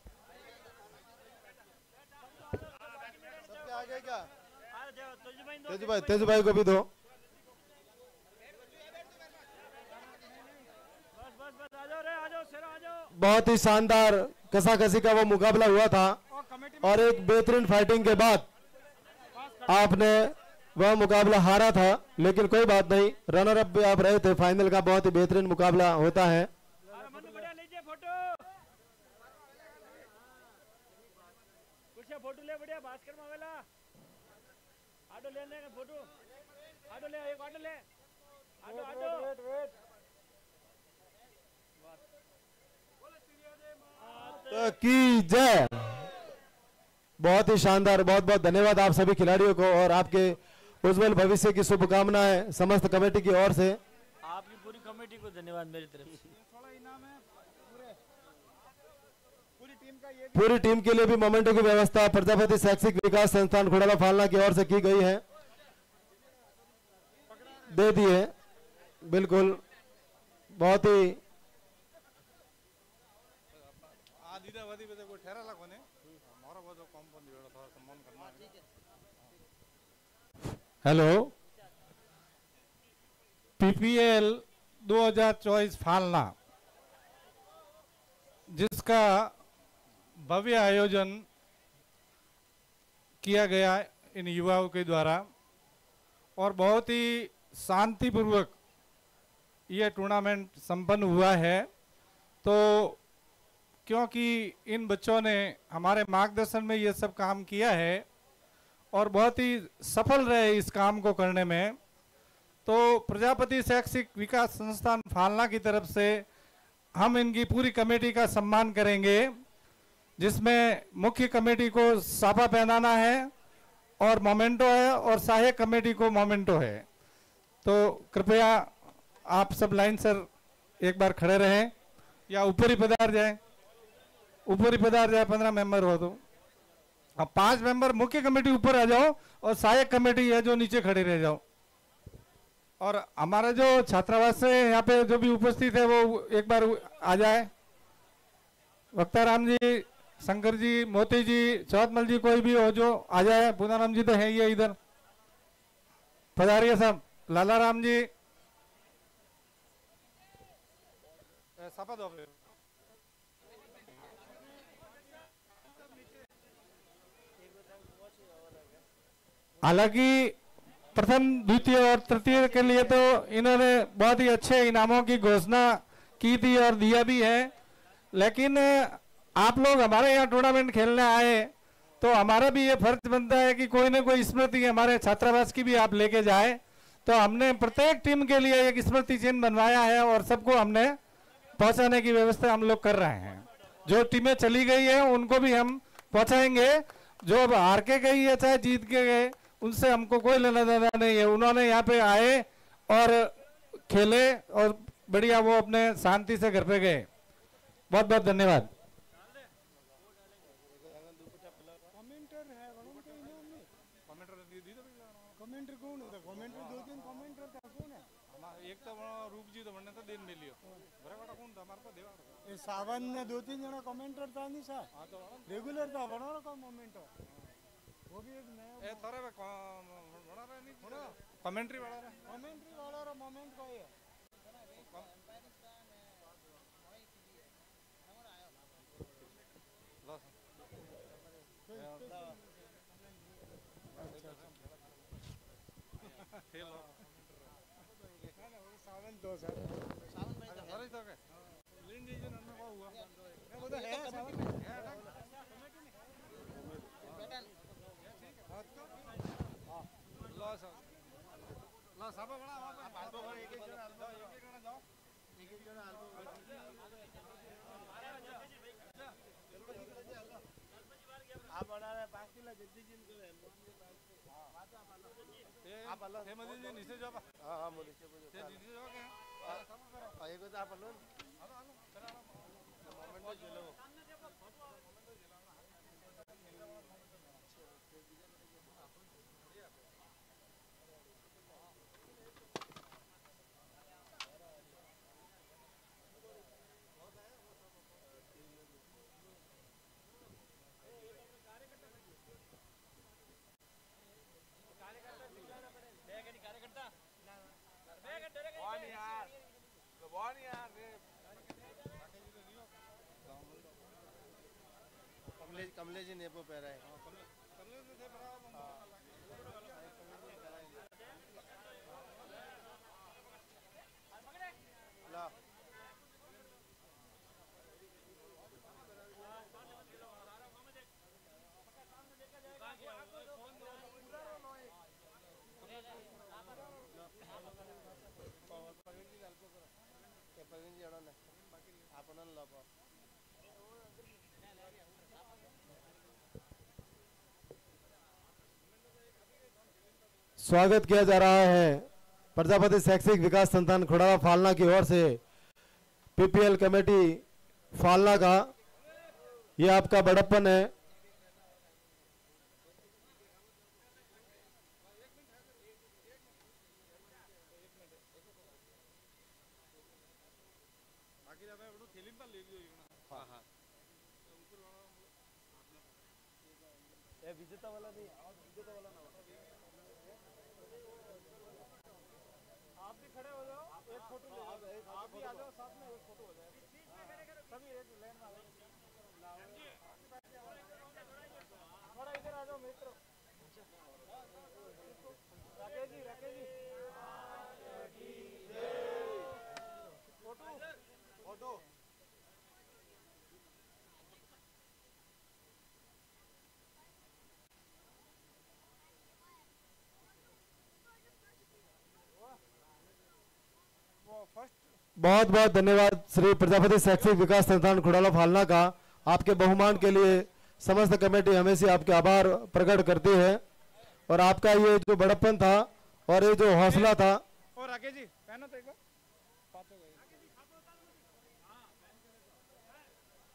सबके आगे क्या? तेज भाई को भी दो। बस आ जाओ रे, आ जाओ शेरा, आ जाओ। बहुत ही शानदार कसाकसी का वो मुकाबला हुआ था और एक बेहतरीन फाइटिंग के बाद आपने वह मुकाबला हारा था, लेकिन कोई बात नहीं, रनर अप भी आप रहे थे। फाइनल का बहुत ही बेहतरीन मुकाबला होता है। फोटो ले बढ़िया भास्कर मावेला आडो लेने का फोटो, आडो ले, एक आडो ले, आडो वेट तो की जय। बहुत ही शानदार, बहुत बहुत धन्यवाद आप सभी खिलाड़ियों को और आपके उज्जवल भविष्य की शुभकामनाएं समस्त कमेटी की ओर से। आपकी पूरी कमेटी को धन्यवाद मेरी तरफ से। थोड़ा इनाम है पूरी टीम का। ये पूरी टीम के लिए भी मोमेंटो की व्यवस्था प्रजापति शैक्षिक विकास संस्थान खुड़ाला फालना की ओर से की गई है, दे दी है बिल्कुल। बहुत ही हेलो, पीपीएल 2024 फालना जिसका भव्य आयोजन किया गया इन युवाओं के द्वारा और बहुत ही शांतिपूर्वक ये टूर्नामेंट संपन्न हुआ है। तो क्योंकि इन बच्चों ने हमारे मार्गदर्शन में ये सब काम किया है और बहुत ही सफल रहे इस काम को करने में, तो प्रजापति शैक्षिक विकास संस्थान फालना की तरफ से हम इनकी पूरी कमेटी का सम्मान करेंगे। जिसमें मुख्य कमेटी को साफा पहनाना है और मोमेंटो है और सहायक कमेटी को मोमेंटो है। तो कृपया आप सब लाइन सर एक बार खड़े रहें या ऊपर ही पधार जाए, ऊपर ही पधार जाए। 15 मेंबर हो तो अब 5 मेंबर मुख्य कमेटी ऊपर आ जाओ और सहायक कमेटी है जो नीचे खड़े रह जाओ। और हमारा जो छात्रावास है यहाँ पे जो भी उपस्थित है वो एक बार आ जाए। वक्ताराम जी, शंकर जी, मोती जी, चौथमल जी, कोई भी हो जो आ जाए। पूनाराम जी तो है ही है इधर, पधारिए सब। लाला राम जी हालांकि प्रथम, द्वितीय और तृतीय के लिए तो इन्होंने बहुत ही अच्छे इनामों की घोषणा की थी और दिया भी है, लेकिन आप लोग हमारे यहाँ टूर्नामेंट खेलने आए तो हमारा भी ये फर्ज बनता है कि कोई ना कोई स्मृति हमारे छात्रावास की भी आप लेके जाए। तो हमने प्रत्येक टीम के लिए एक स्मृति चिन्ह बनवाया है और सबको हमने पहुंचाने की व्यवस्था हम लोग कर रहे हैं। जो टीमें चली गई है उनको भी हम पहुंचाएंगे। जो अब हार के गई है चाहे जीत के गए, उनसे हमको कोई लेना देना नहीं है। उन्होंने यहाँ पे आए और खेले और बढ़िया वो अपने शांति से घर पे गए। बहुत बहुत धन्यवाद। कमेंटर कौन होता? कमेंटर 2-3 कमेंटर था, कौन है? एक तो रूप जी तो बनने तो दिन मिलियो बराबर कौन था हमारे को देवा ये सावन ने 2-3 जना कमेंटर था नहीं सर, रेगुलर था बना रहा कमेंटर। वो भी एक नया ए थारे बना रहा नहीं कमेंट्री वाला रहा, कमेंट्री वाला रहा मोमेंट का है। सावन तो सर, सावन में अरे तो क्या लेन डिवीजन में क्या हुआ? वो तो है सावन में ला साबा बड़ा आप आल्बो बड़ा एक जना जाओ एक जना आल्बो आप बना रहे बाकी ला जल्दी जिन को है आप अल्लाह हे मदीन जी नीचे जाओ। हां हां मोदी से नीचे जाओ क्या सब करो आएगा तो आप अल्लाह मोमेंट में चलो। कमलेश जी नेपो पे रहा है। स्वागत किया जा रहा है प्रजापति शैक्षिक विकास संस्थान खुड़ावा फालना की ओर से पीपीएल कमेटी फालना का। ये आपका बड़प्पन है। विजेता वाला नहीं, विजेता वाला ना आप भी खड़े हो जाओ, एक फोटो ले लो। आप भी आ जाओ साथ में, एक फोटो हो जाए सभी एक लाइन में। थोड़ा इधर आ जाओ मित्र। राकेश जी फोटो फोटो बहुत बहुत धन्यवाद श्री प्रजापति शैक्षिक विकास संस्थान खुड़ाला फालना का। आपके बहुमान के लिए समस्त कमेटी हमेशा आपके आभार प्रकट करती है। और आपका ये जो बड़प्पन था और ये जो हौसला था, और राकेश जी पहनो तो एक बार,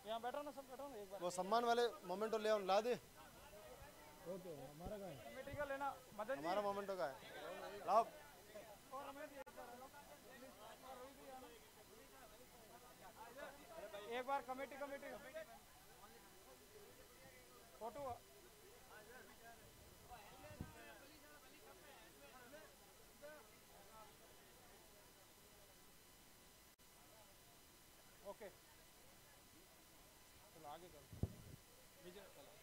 यहाँ बैठो ना, सब बैठो ना एक बार। वो सम्मान वाले मोमेंटो ले आओ, ला दे। कमेटी का लेना मदन जी। हमारा मोमेंटो का है, लाओ। एक बार कमेटी फोटो। ओके, चलो आगे चलो।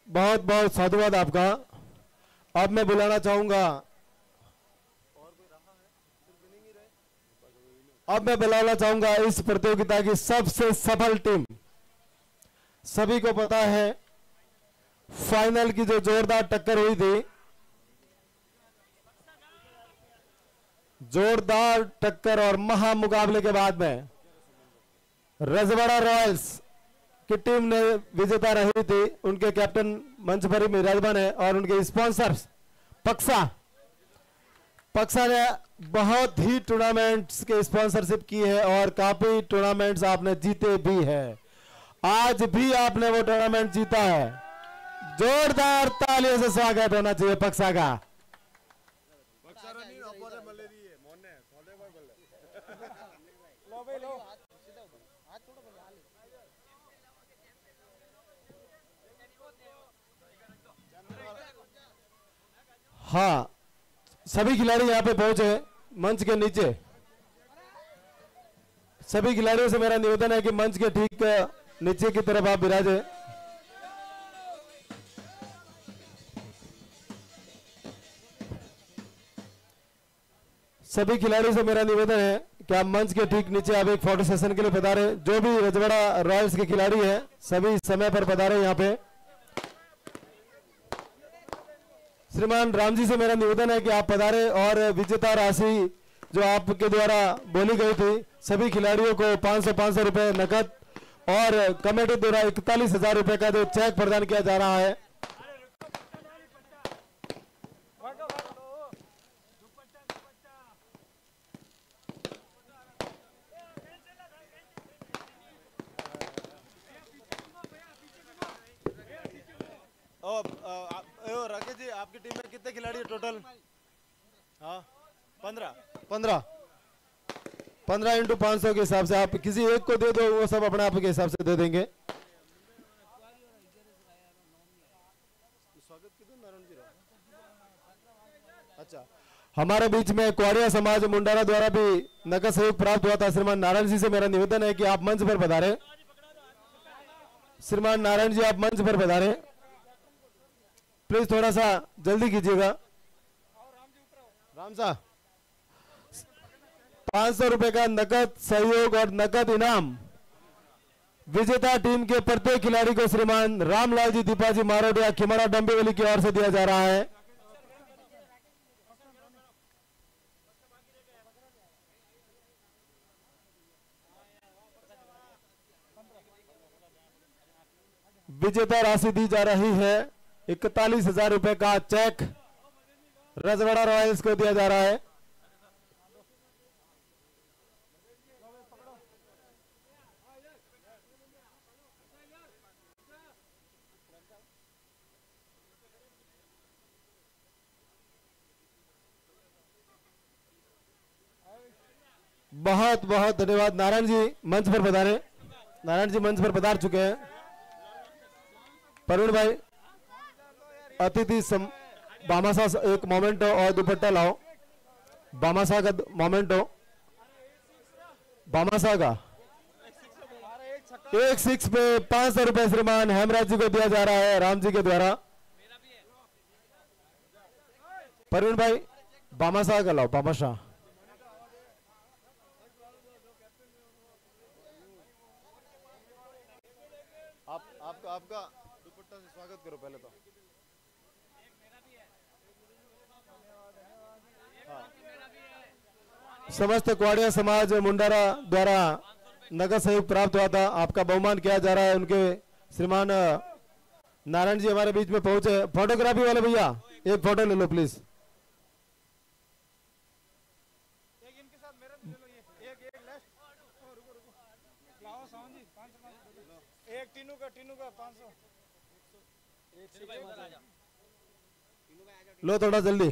बहुत बहुत साधुवाद आपका। अब मैं बुलाना चाहूंगा, अब मैं बुलाना चाहूंगा इस प्रतियोगिता की सबसे सफल टीम। सभी को पता है फाइनल की जो जोरदार टक्कर हुई थी, जोरदार टक्कर और महामुकाबले के बाद में रजवाड़ा रॉयल्स की टीम ने विजेता रही थी। उनके कैप्टन मंच पर ही विराजमान है और उनके स्पॉन्सर्स पक्सा ने बहुत ही टूर्नामेंट्स के स्पॉन्सरशिप की है और काफी टूर्नामेंट्स आपने जीते भी है। आज भी आपने वो टूर्नामेंट जीता है। जोरदार तालियों से स्वागत होना चाहिए पक्सा का। हाँ, सभी खिलाड़ी यहाँ पे पहुंचे मंच के नीचे। सभी खिलाड़ियों से मेरा निवेदन है कि मंच के ठीक नीचे की तरफ आप विराजे। सभी खिलाड़ियों से मेरा निवेदन है कि आप मंच के ठीक नीचे आप एक फोटो सेशन के लिए पधारे। जो भी रजवाड़ा रॉयल्स के खिलाड़ी हैं सभी समय पर पधारे यहाँ पे। श्रीमान राम जी से मेरा निवेदन है कि आप पधारे और विजेता राशि जो आपके द्वारा बोली गई थी सभी खिलाड़ियों को 500 रुपए नकद और कमेटी द्वारा 41,000 रुपए का जो चेक प्रदान किया जा रहा है। राकेश जी, आपकी टीम में कितने खिलाड़ी है टोटल? हाँ, 15 × 500 के हिसाब से आप किसी एक को दे दो, वो सब अपने आप के हिसाब से दे देंगे। अच्छा, हमारे बीच में कुआड़िया समाज मुंडारा द्वारा भी नकद सहयोग प्राप्त हुआ था। श्रीमान नारायण जी से मेरा निवेदन है कि आप मंच पर पधारे। श्रीमान नारायण जी, आप मंच पर पधारे प्लीज, थोड़ा सा जल्दी कीजिएगा। राम साहब, 500 रुपए का नकद सहयोग और नकद इनाम विजेता टीम के प्रत्येक खिलाड़ी को श्रीमान रामलाल जी दीपाजी मारोडिया खिमड़ा डंबीवली की ओर से दिया जा रहा है। विजेता राशि दी जा रही है 41,000 रुपए का चेक रजवाड़ा रॉयल्स को दिया जा रहा है। बहुत बहुत धन्यवाद। नारायण जी मंच पर पधारे। नारायण जी मंच पर पधार चुके हैं। प्रवीण भाई, अतिथि बामासा एक मोमेंटो और दुपट्टा लाओ। बामासा का मोमेंटो, बामासा का एक 6 पे 500 रुपए श्रीमान हेमराज जी को दिया जा रहा है राम जी के द्वारा। प्रवीण भाई, बामासा का लाओ, बामासा। आपका दुपट्टा से स्वागत करो पहले तो। समस्त कुआड़िया समाज मुंडारा द्वारा नगद सहयोग प्राप्त हुआ था। आपका बहुमान किया जा रहा है उनके श्रीमान नारायण जी हमारे बीच में पहुंचे। फोटोग्राफी वाले भैया एक फोटो ले लो प्लीज। एक टीनू का 500 लो थोड़ा जल्दी।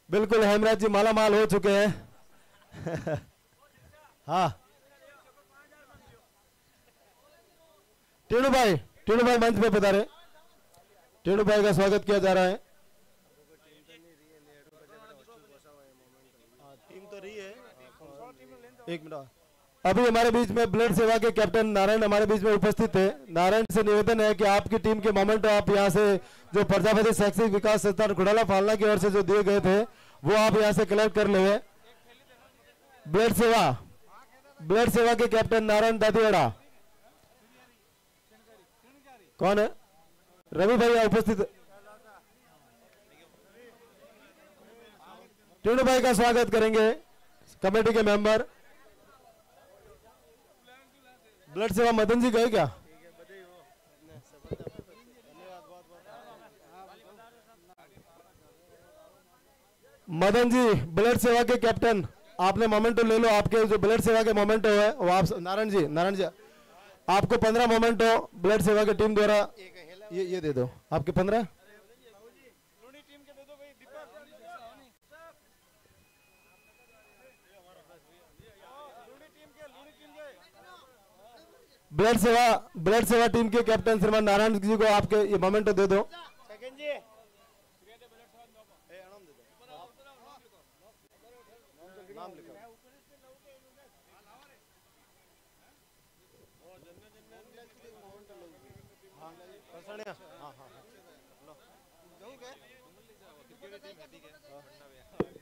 बिल्कुल हेमराज जी माला माल हो चुके हैं। हाँ टीनू भाई मंच पे पधारे। टीनू भाई का स्वागत किया जा रहा है। टीम तो रही है। एक मिनट। अभी हमारे बीच में ब्लड सेवा के कैप्टन नारायण हमारे बीच में उपस्थित थे। नारायण से निवेदन है कि आपकी टीम के मोमेंट आप यहाँ से जो प्रजापति शैक्षिक विकास संस्थान खुड़ाला फालना की ओर से जो दिए गए थे वो आप यहाँ से कलेक्ट कर ले। ब्लड सेवा के कैप्टन नारायण दादीवाड़ा कौन है? रवि भैया उपस्थित। टीनू भाई का स्वागत करेंगे कमेटी के मेंबर। ब्लड सेवा मदन जी गए क्या? मदन जी ब्लड सेवा के कैप्टन आपने मोमेंटो ले लो। आपके जो ब्लड सेवा के मोमेंटो है वो आप नारायण जी आपको 15 मोमेंटो ब्लड सेवा की टीम द्वारा ये दे दो। आपके 15 ब्लड सेवा टीम के कैप्टन श्रीमान नारायण जी को आपके ये मोमेंटो दे दो।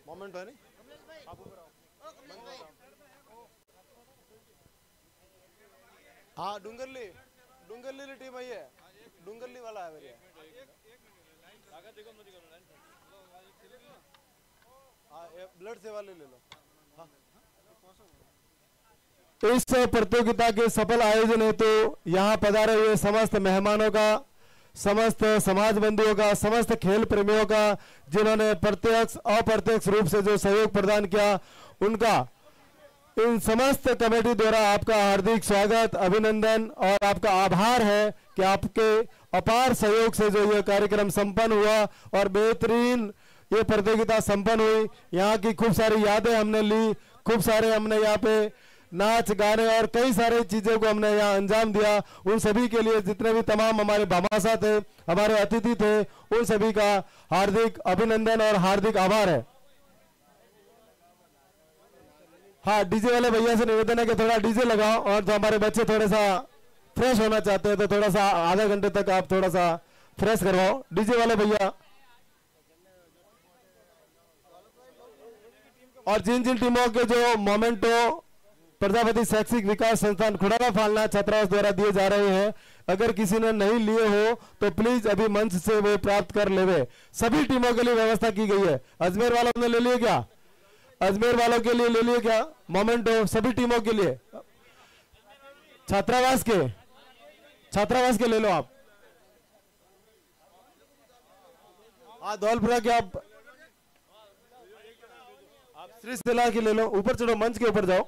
मोमेंट है नहीं। हाँ डूंगरली टीम आई है। डूंगरली वाला है भैया। ब्लड सेवा ले लो। इस प्रतियोगिता के सफल आयोजन हेतु यहाँ पधारे हुए समस्त मेहमानों का, समस्त समाज बंधुओं का, समस्त खेल प्रेमियों का जिन्होंने प्रत्यक्ष अप्रत्यक्ष रूप से जो सहयोग प्रदान किया उनका इन समस्त कमेटी द्वारा आपका हार्दिक स्वागत, अभिनंदन और आपका आभार है कि आपके अपार सहयोग से जो ये कार्यक्रम संपन्न हुआ और बेहतरीन ये प्रतियोगिता संपन्न हुई। यहाँ की खूब सारी यादें हमने ली, खूब सारे हमने यहाँ पे नाच गाने और कई सारे चीजों को हमने यहाँ अंजाम दिया। उन सभी के लिए जितने भी तमाम हमारे भामाशा थे, हमारे अतिथि थे, उन सभी का हार्दिक अभिनंदन और हार्दिक आभार है। हाँ डीजे वाले भैया से निवेदन है कि थोड़ा डीजे लगाओ और जो हमारे बच्चे थोड़ा सा फ्रेश होना चाहते हैं तो थोड़ा सा आधा घंटे तक आप थोड़ा सा फ्रेश करवाओ डीजे वाले भैया। और जिन जिन टीमों के जो मोमेंटो प्रजापति शैक्षिक विकास संस्थान खुड़ाला फालना छात्रावास द्वारा दिए जा रहे हैं, अगर किसी ने नहीं लिए हो तो प्लीज अभी मंच से वे प्राप्त कर लेवे। सभी टीमों के लिए व्यवस्था की गई है। अजमेर वालों ने ले लिए क्या? अजमेर वालों के लिए ले लिए क्या मोमेंटो? सभी टीमों के लिए छात्रावास के ले लो आप। धौलपुरा के आप श्री शिला के ले लो। ऊपर चढ़ो, मंच के ऊपर जाओ।